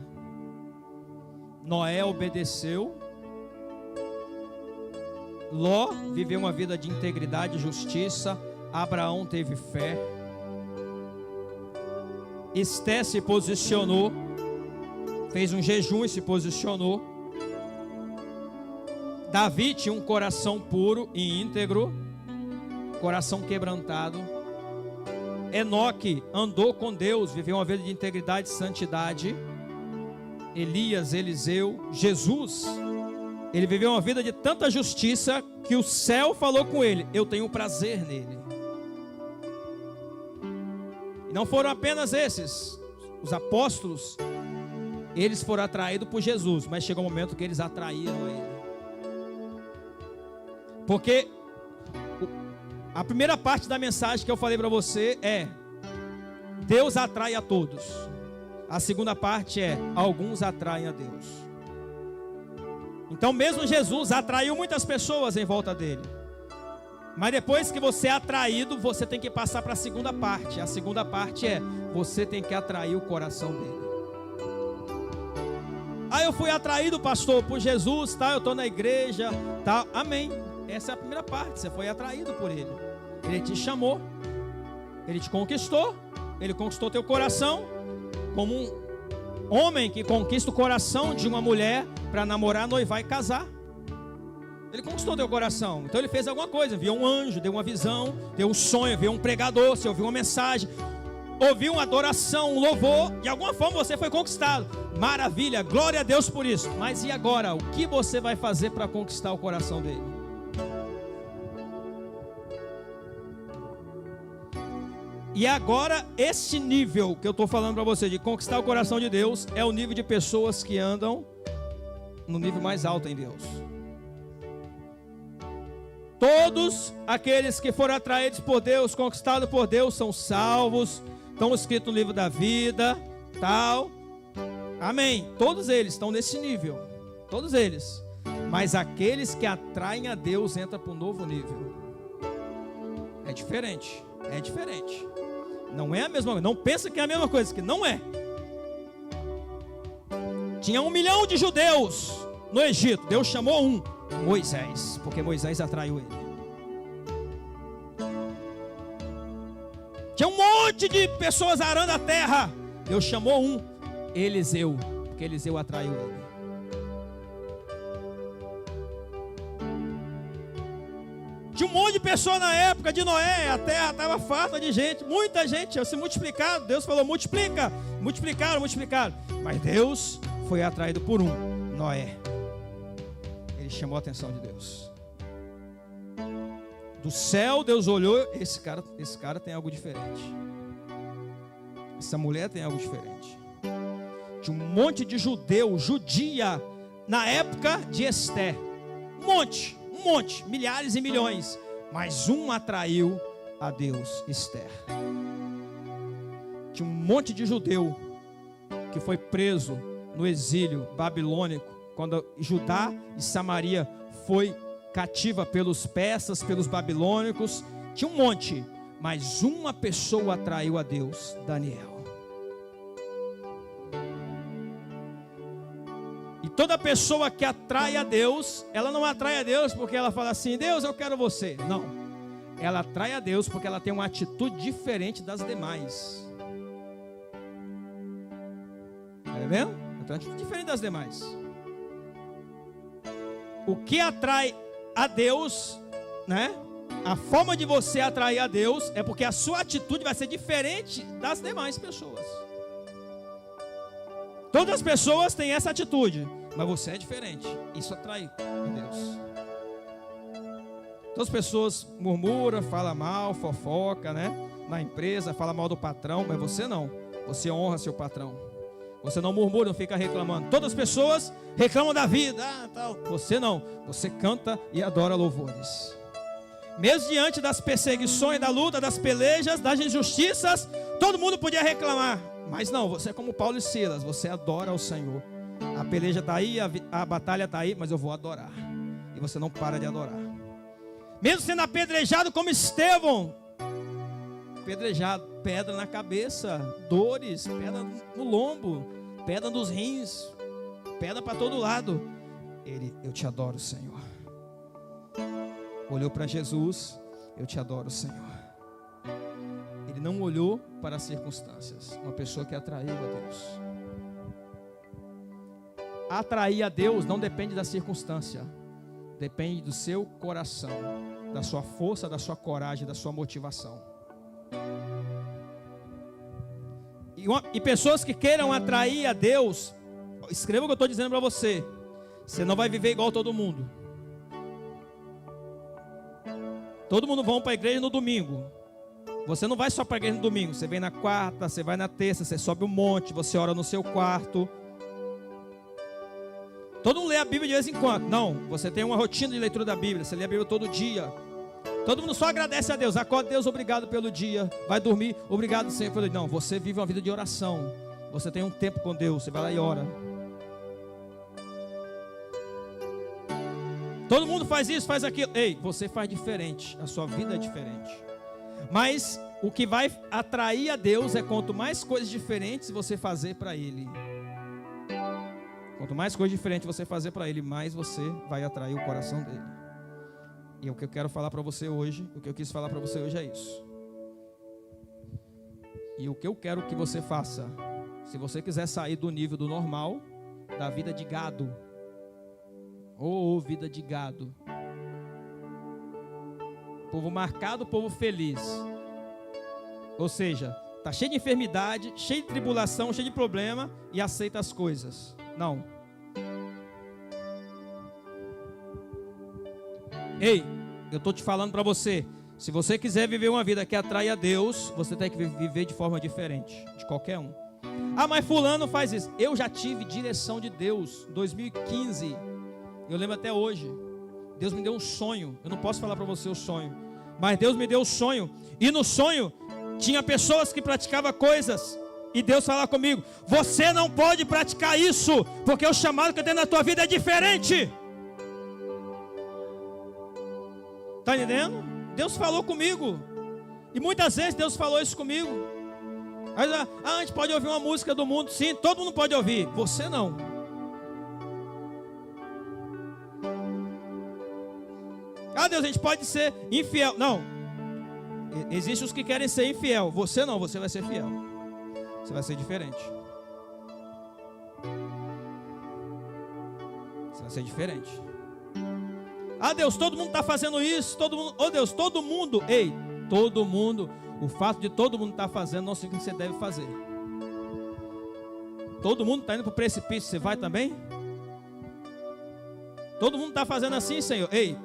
Noé obedeceu. Ló viveu uma vida de integridade e justiça. Abraão teve fé. Esté se posicionou. Fez um jejum e se posicionou. Davi tinha um coração puro e íntegro, coração quebrantado. Enoque andou com Deus, viveu uma vida de integridade e santidade. Elias, Eliseu, Jesus, ele viveu uma vida de tanta justiça que o céu falou com ele: eu tenho prazer nele. E não foram apenas esses, os apóstolos. Eles foram atraídos por Jesus, mas chegou um momento que eles atraíram ele. Porque a primeira parte da mensagem que eu falei para você é: Deus atrai a todos. A segunda parte é: alguns atraem a Deus. Então mesmo Jesus atraiu muitas pessoas em volta dele. Mas depois que você é atraído, você tem que passar para a segunda parte. A segunda parte é: você tem que atrair o coração dele. Ah, eu fui atraído, pastor, por Jesus, tá? Eu estou na igreja, tá? Amém. Essa é a primeira parte. Você foi atraído por ele. Ele te chamou. Ele te conquistou. Ele conquistou teu coração. Como um homem que conquista o coração de uma mulher para namorar, noivar e casar. Ele conquistou teu coração. Então ele fez alguma coisa. Enviou um anjo, deu uma visão, deu um sonho, enviou um pregador, você ouviu uma mensagem, ouviu uma adoração, um louvor. De alguma forma você foi conquistado. Maravilha, glória a Deus por isso. Mas e agora? O que você vai fazer para conquistar o coração dele? E agora, esse nível que eu estou falando para você de conquistar o coração de Deus é o nível de pessoas que andam no nível mais alto em Deus. Todos aqueles que foram atraídos por Deus, conquistados por Deus, são salvos, estão escritos no livro da vida, tal. Amém. Todos eles estão nesse nível. Todos eles. Mas aqueles que atraem a Deus entram para um novo nível. É diferente. É diferente. Não é a mesma coisa. Não pensa que é a mesma coisa, que não é. Tinha 1 milhão de judeus no Egito. Deus chamou um, Moisés, porque Moisés atraiu ele. Tinha um monte de pessoas arando a terra. Deus chamou um, Eliseu, porque Eliseu atraiu ele. Tinha um monte de pessoas na época de Noé. A terra estava farta de gente. Muita gente tinha se multiplicado. Deus falou: multiplica. Multiplicaram. Mas Deus foi atraído por um, Noé. Ele chamou a atenção de Deus. Do céu Deus olhou: esse cara tem algo diferente. Essa mulher tem algo diferente. Tinha um monte de judia na época de Esté. Um monte, milhares e milhões. Mas um atraiu a Deus, Esther. Tinha um monte de judeu que foi preso no exílio babilônico, quando Judá e Samaria foi cativa pelos persas, pelos babilônicos, tinha um monte, mas uma pessoa atraiu a Deus, Daniel. E toda pessoa que atrai a Deus, ela não atrai a Deus porque ela fala assim: Deus, eu quero você. Não, ela atrai a Deus porque ela tem uma atitude diferente das demais. Está vendo? Ela tem uma atitude diferente das demais. O que atrai a Deus, né? A forma de você atrair a Deus é porque a sua atitude vai ser diferente das demais pessoas. Todas as pessoas têm essa atitude, mas você é diferente. Isso atrai a Deus. Todas as pessoas murmuram, falam mal, fofoca, né? Na empresa, fala mal do patrão, mas você não. Você honra seu patrão. Você não murmura, não fica reclamando. Todas as pessoas reclamam da vida, tal. Você não. Você canta e adora louvores. Mesmo diante das perseguições, da luta, das pelejas, das injustiças, todo mundo podia reclamar. Mas não, você é como Paulo e Silas, você adora ao Senhor. A peleja está aí, a batalha está aí, mas eu vou adorar. E você não para de adorar. Mesmo sendo apedrejado como Estevão, apedrejado, pedra na cabeça, dores, pedra no lombo, pedra nos rins, pedra para todo lado. Eu te adoro, Senhor. Olhou para Jesus, eu te adoro, Senhor. Ele não olhou para as circunstâncias. Uma pessoa que atraiu a Deus. Atrair a Deus não depende da circunstância. Depende do seu coração, da sua força, da sua coragem, da sua motivação. E pessoas que queiram atrair a Deus, escreva o que eu estou dizendo para você. Você não vai viver igual todo mundo. Todo mundo vai para a igreja no domingo. Você não vai só para a igreja no domingo. Você vem na quarta, você vai na terça, você sobe um monte, você ora no seu quarto. Todo mundo lê a Bíblia de vez em quando. Não, você tem uma rotina de leitura da Bíblia. Você lê a Bíblia todo dia. Todo mundo só agradece a Deus. Acorda, Deus, obrigado pelo dia. Vai dormir, obrigado, Senhor, pelo dia. Não, você vive uma vida de oração. Você tem um tempo com Deus, você vai lá e ora. Todo mundo faz isso, faz aquilo. Ei, você faz diferente. A sua vida é diferente. Mas o que vai atrair a Deus é quanto mais coisas diferentes você fazer para Ele. Quanto mais coisas diferentes você fazer para Ele, mais você vai atrair o coração dele. E o que eu quero falar para você hoje, o que eu quis falar para você hoje é isso. E o que eu quero que você faça, se você quiser sair do nível do normal, da vida de gado, ou vida de gado, povo marcado, povo feliz, ou seja, está cheio de enfermidade, cheio de tribulação, cheio de problema e aceita as coisas. Não. Ei, eu estou te falando para você, se você quiser viver uma vida que atrai a Deus, você tem que viver de forma diferente de qualquer um. Ah, mas fulano faz isso. Eu já tive direção de Deus, 2015, eu lembro até hoje. Deus me deu um sonho, eu não posso falar para você o sonho, mas Deus me deu o sonho, e no sonho tinha pessoas que praticavam coisas, e Deus falava comigo: você não pode praticar isso, porque o chamado que eu tenho na tua vida é diferente. Está entendendo? Deus falou comigo, e muitas vezes Deus falou isso comigo. A gente pode ouvir uma música do mundo, sim, todo mundo pode ouvir, você não. Ah, Deus, a gente pode ser infiel. Não, existem os que querem ser infiel. Você não, você vai ser fiel. Você vai ser diferente. Você vai ser diferente. Ah, Deus, todo mundo está fazendo isso. Todo mundo, oh Deus, todo mundo. Ei, todo mundo. O fato de todo mundo estar fazendo não significa que você deve fazer. Todo mundo está indo para o precipício. Você vai também? Todo mundo está fazendo assim, Senhor. Ei,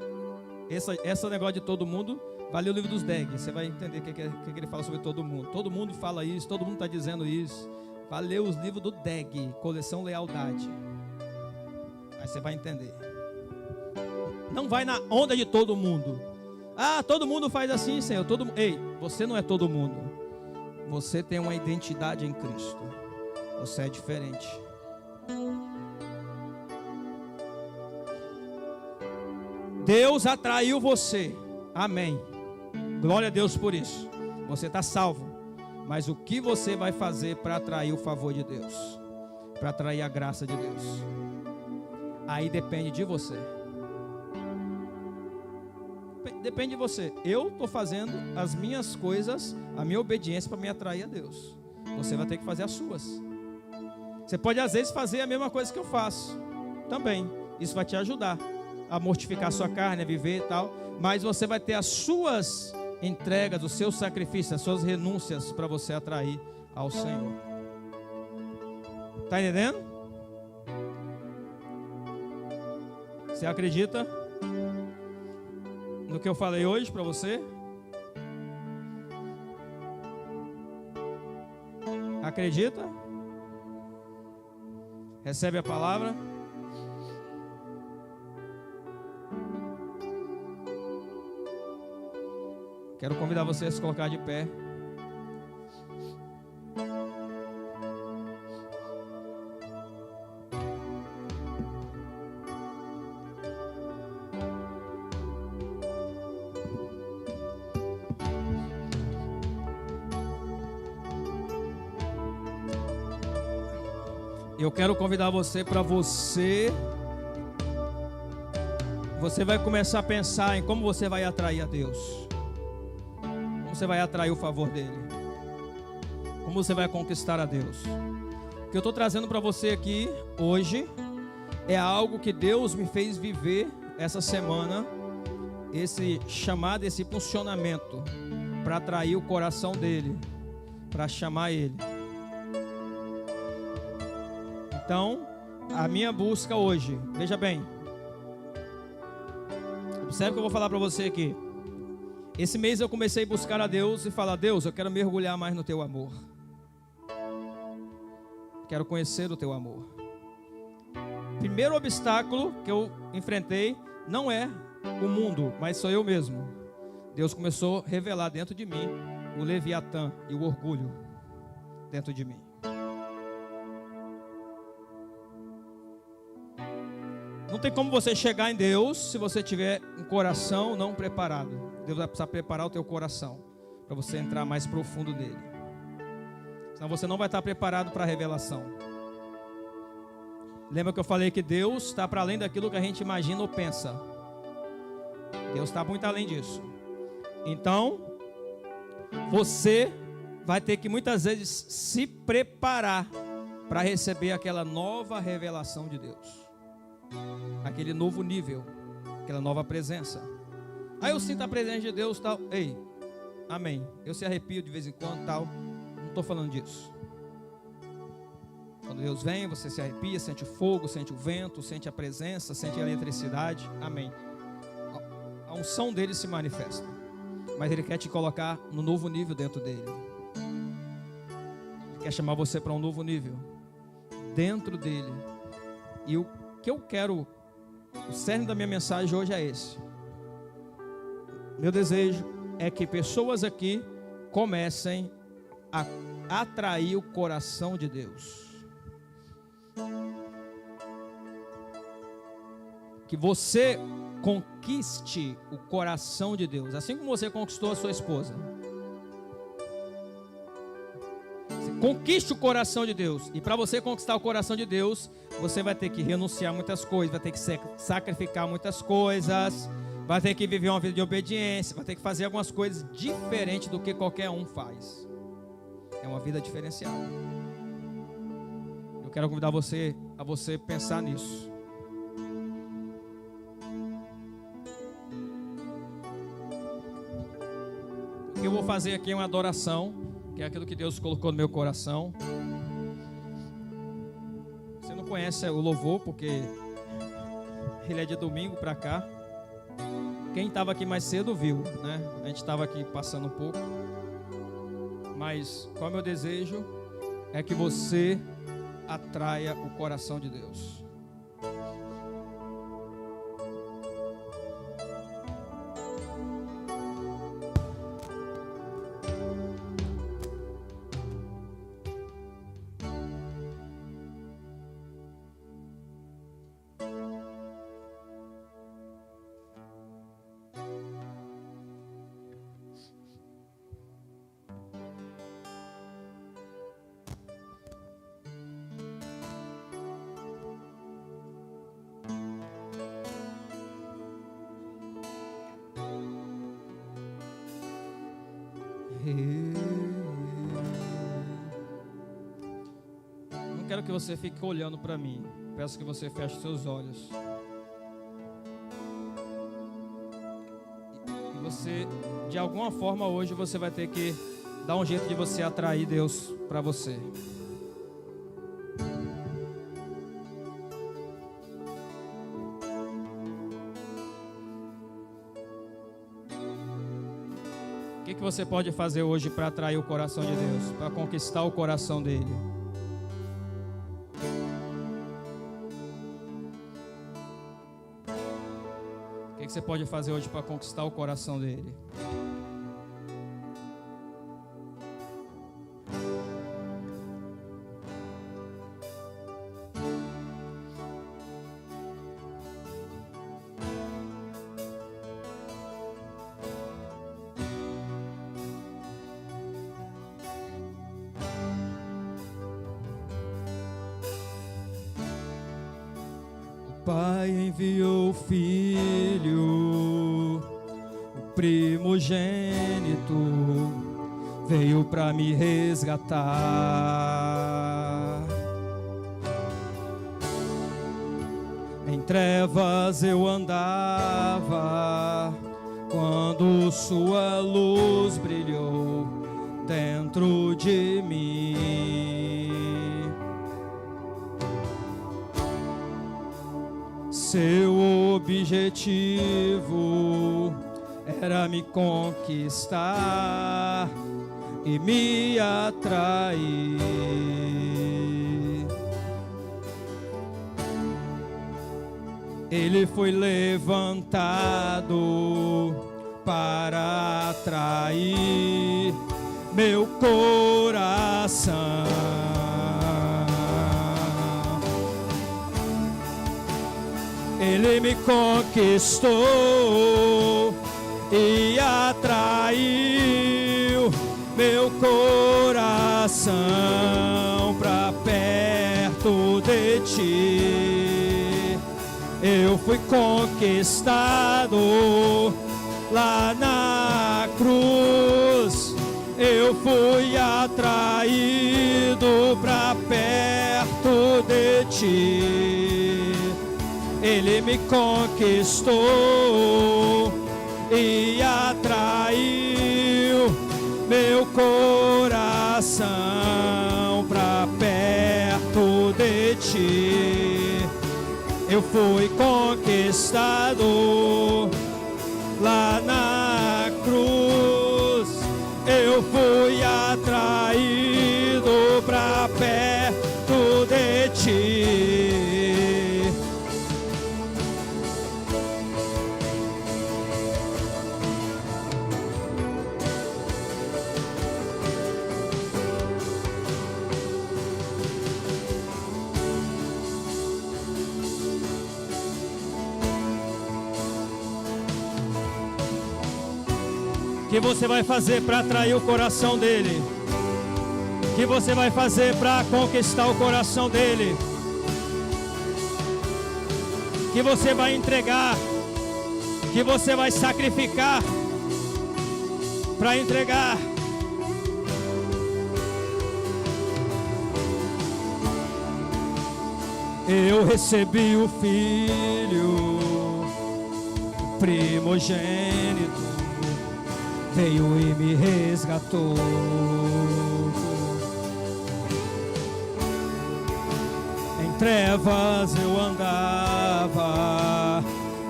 esse negócio de todo mundo, vai ler o livro dos Deg, você vai entender o que ele fala sobre todo mundo. Todo mundo fala isso, todo mundo está dizendo isso. Vai ler os livros do Deg, Coleção Lealdade. Aí você vai entender. Não vai na onda de todo mundo. Ah, todo mundo faz assim, Senhor. Ei, você não é todo mundo. Você tem uma identidade em Cristo. Você é diferente. Deus atraiu você. Amém. Glória a Deus por isso. Você está salvo. Mas o que você vai fazer para atrair o favor de Deus? Para atrair a graça de Deus? Aí depende de você. Depende de você. Eu estou fazendo as minhas coisas, a minha obediência para me atrair a Deus. Você vai ter que fazer as suas. Você pode às vezes fazer a mesma coisa que eu faço também. Isso vai te ajudar a mortificar a sua carne, a viver e tal. Mas você vai ter as suas entregas, os seus sacrifícios, as suas renúncias para você atrair ao Senhor. Está entendendo? Você acredita no que eu falei hoje para você? Acredita? Recebe a palavra? Quero convidar você a se colocar de pé. Eu quero convidar você para você vai começar a pensar em como você vai atrair a Deus. Como você vai atrair o favor dele. Como você vai conquistar a Deus. O que eu estou trazendo para você aqui hoje é algo que Deus me fez viver essa semana. Esse chamado, esse funcionamento para atrair o coração dele, para chamar ele. Então, a minha busca hoje, veja bem, observe o que eu vou falar para você aqui. Esse mês eu comecei a buscar a Deus e falar: Deus, eu quero mergulhar mais no teu amor. Quero conhecer o teu amor. Primeiro obstáculo que eu enfrentei não é o mundo, mas sou eu mesmo. Deus começou a revelar dentro de mim o Leviatã e o orgulho dentro de mim. Não tem como você chegar em Deus se você tiver um coração não preparado. Deus vai precisar preparar o teu coração para você entrar mais profundo nele. Senão você não vai estar preparado para a revelação. Lembra que eu falei que Deus está para além daquilo que a gente imagina ou pensa. Deus está muito além disso. Então, você vai ter que muitas vezes se preparar para receber aquela nova revelação de Deus. Aquele novo nível, aquela nova presença. Aí eu sinto a presença de Deus, tal. Ei, amém. Eu se arrepio de vez em quando, tal. Não estou falando disso. Quando Deus vem, você se arrepia, sente o fogo, sente o vento, sente a presença, sente a eletricidade. Amém. A unção dele se manifesta. Mas ele quer te colocar no novo nível dentro dele. Ele quer chamar você para um novo nível dentro dele. E o que eu quero, o cerne da minha mensagem hoje é esse. Meu desejo é que pessoas aqui comecem a atrair o coração de Deus. Que você conquiste o coração de Deus, assim como você conquistou a sua esposa. Conquiste o coração de Deus. E para você conquistar o coração de Deus, você vai ter que renunciar a muitas coisas, vai ter que sacrificar muitas coisas, vai ter que viver uma vida de obediência, vai ter que fazer algumas coisas diferentes do que qualquer um faz. É uma vida diferenciada. Eu quero convidar você a você pensar nisso. O que eu vou fazer aqui é uma adoração, que é aquilo que Deus colocou no meu coração. Você não conhece o louvor, porque ele é de domingo para cá. Quem estava aqui mais cedo viu, né? A gente estava aqui passando um pouco. Mas qual é o meu desejo? É que você atraia o coração de Deus. Não quero que você fique olhando para mim. Peço que você feche seus olhos. E você, de alguma forma hoje, você vai ter que dar um jeito de você atrair Deus para você. O que você pode fazer hoje para atrair o coração de Deus, para conquistar o coração dele? O que você pode fazer hoje para conquistar o coração dele? Pai enviou o Filho, o primogênito, veio para me resgatar. Em trevas eu andava, quando sua luz brilhou dentro de mim. Seu objetivo era me conquistar e me atrair. Ele foi levantado para atrair meu coração. Ele me conquistou e atraiu meu coração para perto de ti. Eu fui conquistado lá na cruz. Eu fui atraído para perto de ti. Ele me conquistou e atraiu meu coração para perto de ti. Eu fui conquistado lá na cruz. Eu fui atraído para perto de ti. O que você vai fazer para atrair o coração dele? O que você vai fazer para conquistar o coração dele? O que você vai entregar? O que você vai sacrificar para entregar? Eu recebi o Filho, o primogênito, veio e me resgatou. Em trevas eu andava,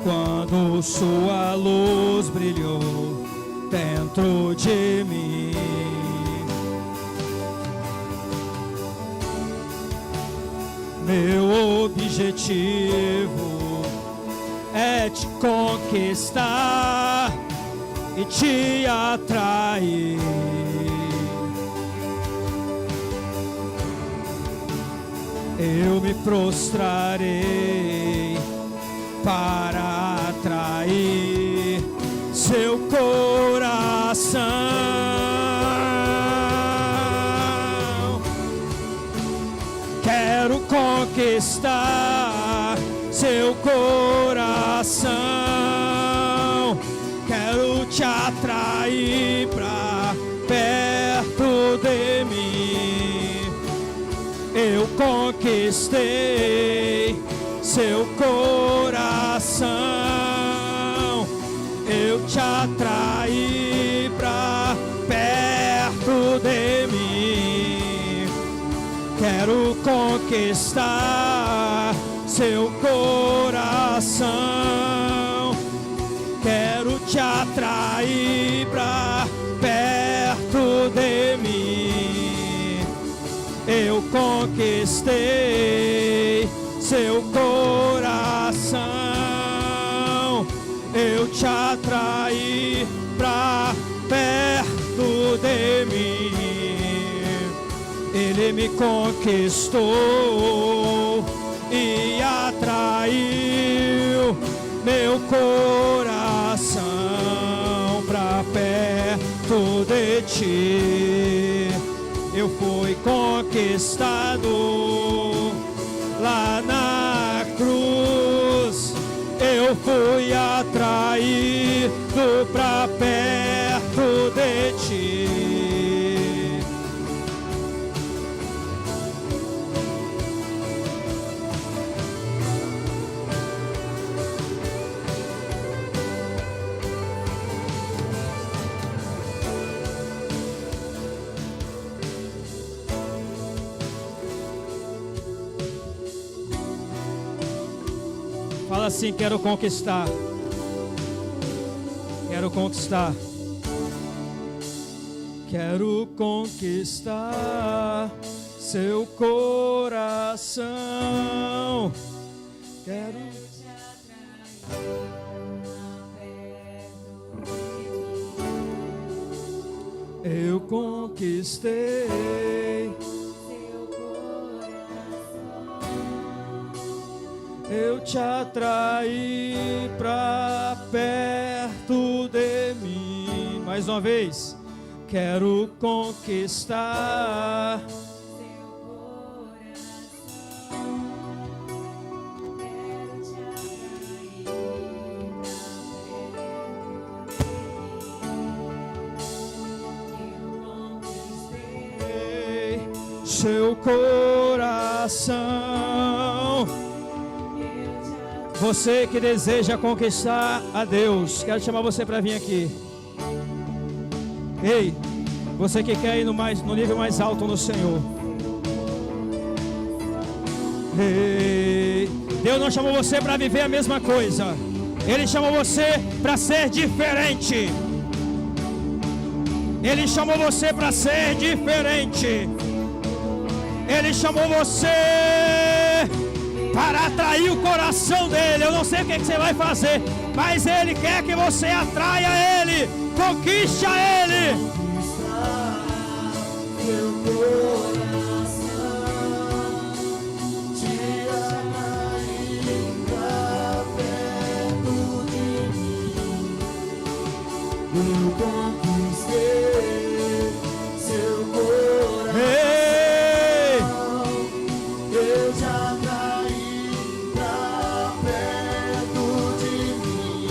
quando sua luz brilhou dentro de mim. Meu objetivo é te conquistar e te atrair. Eu me prostrarei para atrair seu coração. Quero conquistar seu coração. Quero te atrair pra perto conquistei seu coração, eu te atraí pra perto de mim. Quero conquistar seu coração, quero te atrair pra perto de mim. Eu conquistei seu coração, eu te atraí pra perto de mim. Ele me conquistou e atraiu meu coração pra perto de ti. Eu fui conquistado lá na cruz, eu fui atraído pra perto de ti. Fala assim: quero conquistar. Quero conquistar. Quero conquistar seu coração. Quero te atrair. Eu conquistei. Eu te atraí pra perto de mim. Mais uma vez. Quero conquistar seu coração. Quero te atrair pra perto de mim. Eu conquistei seu coração. Você que deseja conquistar a Deus, quero chamar você para vir aqui. Ei, você que quer ir no nível mais alto no Senhor. Ei, Deus não chamou você para viver a mesma coisa. Ele chamou você para ser diferente. Ele chamou você para ser diferente. Ele chamou você para atrair o coração dele. Eu não sei o que você vai fazer, mas ele quer que você atraia ele, conquiste a ele. Seu coração, te atrair pra perto de mim. Eu conquistei seu coração. Eu te atraí pra perto de mim.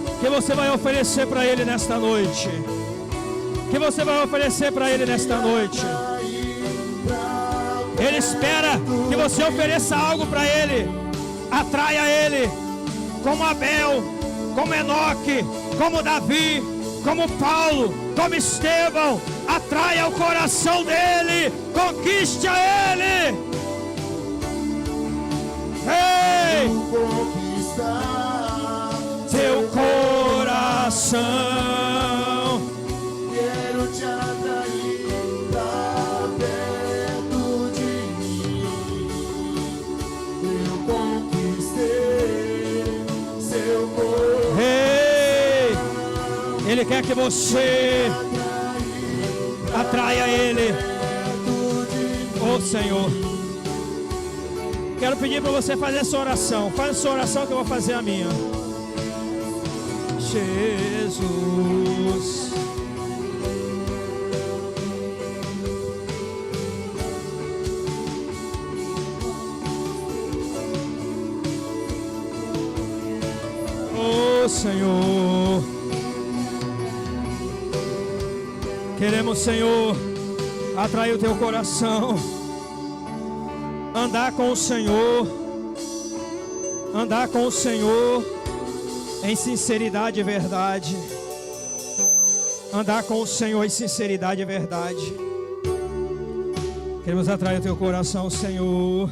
O que você vai oferecer para ele nesta noite? O que você vai oferecer para ele nesta noite? Ele espera que você ofereça algo para ele. Atraia ele, como Abel, como Enoque, como Davi, como Paulo, como Estevão. Atraia o coração dele, conquiste a ele. Ei! Conquistar seu coração. Quero te atrair pra perto de mim. Eu conquistei seu coração. Ei! Ele quer que você atraia ele. Oh Senhor, quero pedir para você fazer essa oração. Faz a sua oração que eu vou fazer a minha. Jesus, oh Senhor, queremos, Senhor, atrair o teu coração, andar com o Senhor, andar com o Senhor em sinceridade e verdade, andar com o Senhor em sinceridade e verdade. Queremos atrair o teu coração, Senhor.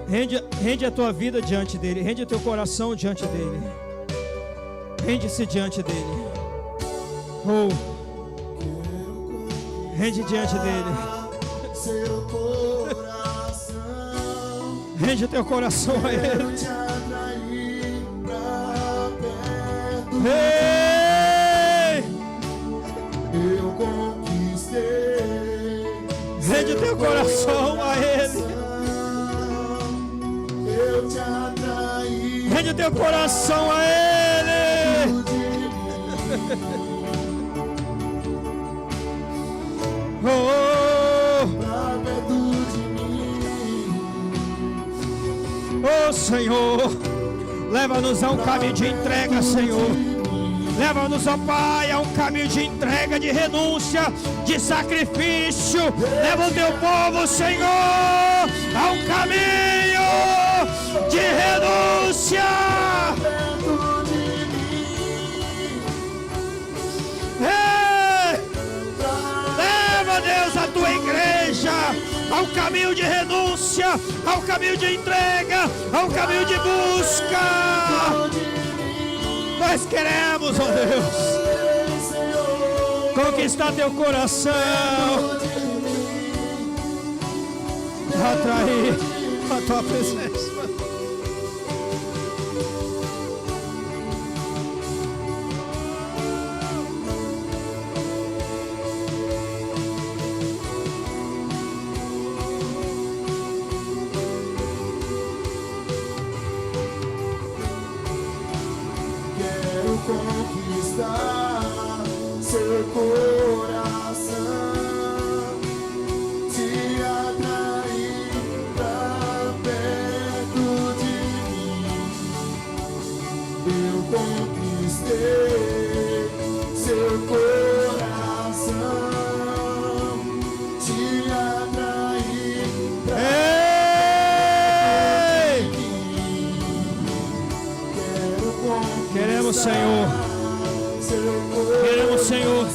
Rende a tua vida diante dele, rende o teu coração diante dele, rende-se diante dele. Oh, rende diante dele. Rende o teu coração a ele. Ei! Eu conquistei. Rende o teu coração a ele. Eu te atraí. Rende o teu coração a ele. Oh, Pra perto de mim. oh Senhor, leva-nos a um caminho de entrega, Senhor. Leva-nos, ó Pai, a um caminho de entrega, de renúncia, de sacrifício. Leva o teu povo, Senhor, a um caminho de renúncia. Ei! Leva, Deus, a tua igreja ao caminho de renúncia, ao caminho de entrega, ao caminho de busca. Nós queremos, ó Deus, conquistar teu coração, atrair a tua presença. Conquistar seu coração, te atrair pra perto de mim. Eu conquistei seu coração, te atrair pra perto de mim. Quero conquistar. Queremos, Senhor. Queremos, Senhor.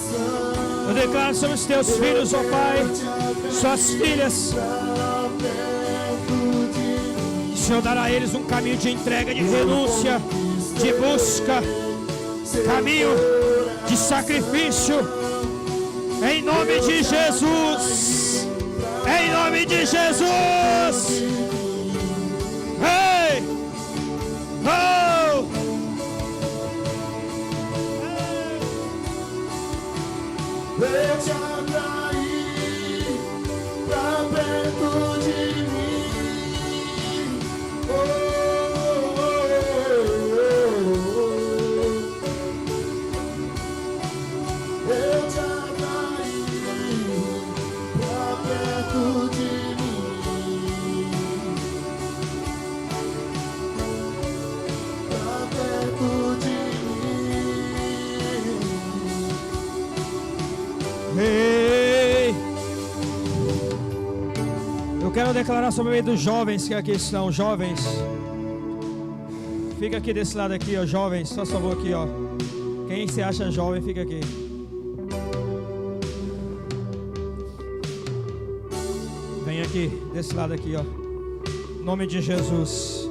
Eu declaro sobre os teus filhos, ó Pai, suas filhas. O Senhor dará a eles um caminho de entrega, de renúncia, de busca, caminho de sacrifício. Em nome de Jesus. Em nome de Jesus. Ei! Oh! Eu te atraí pra perto de mim. Oh, oh, oh, oh. Eu te atraí pra perto de mim. Pra perto de mim. Ei! Eu quero declarar sobre o meio dos jovens que aqui estão, jovens. Fica aqui desse lado aqui, ó, jovens, só favor aqui, ó. Quem se acha jovem, fica aqui. Vem aqui, desse lado aqui, ó. Em nome de Jesus.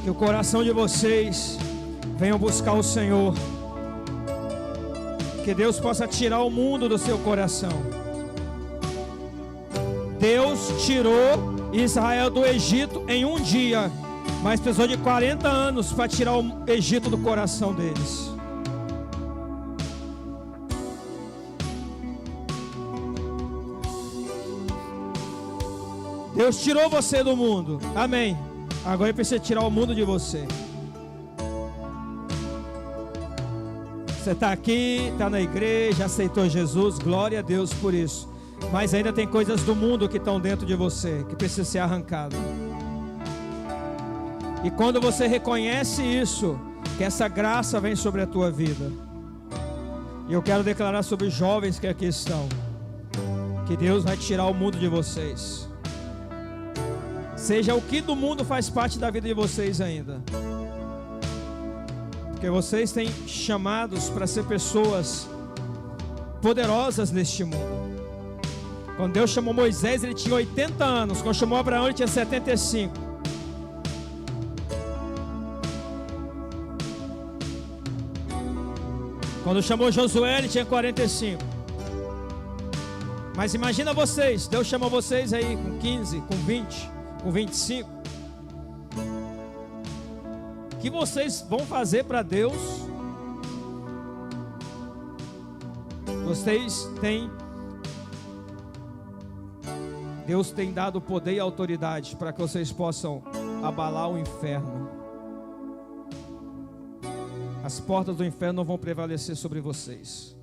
Que o coração de vocês venham buscar o Senhor. Que Deus possa tirar o mundo do seu coração. Deus tirou Israel do Egito em um dia, mas precisou de 40 anos para tirar o Egito do coração deles. Deus tirou você do mundo, amém. Agora ele precisa tirar o mundo de você. Você está aqui, está na igreja, aceitou Jesus, glória a Deus por isso. Mas ainda tem coisas do mundo que estão dentro de você, que precisam ser arrancadas. E quando você reconhece isso, que essa graça vem sobre a tua vida. E eu quero declarar sobre os jovens que aqui estão, que Deus vai tirar o mundo de vocês. Seja o que do mundo faz parte da vida de vocês ainda. Porque vocês têm chamados para ser pessoas poderosas neste mundo. Quando Deus chamou Moisés, ele tinha 80 anos. Quando chamou Abraão, ele tinha 75. Quando chamou Josué, ele tinha 45. Mas imagina vocês, Deus chamou vocês aí com 15, com 20, com 25. O que vocês vão fazer para Deus? Deus tem dado poder e autoridade para que vocês possam abalar o inferno. As portas do inferno não vão prevalecer sobre vocês.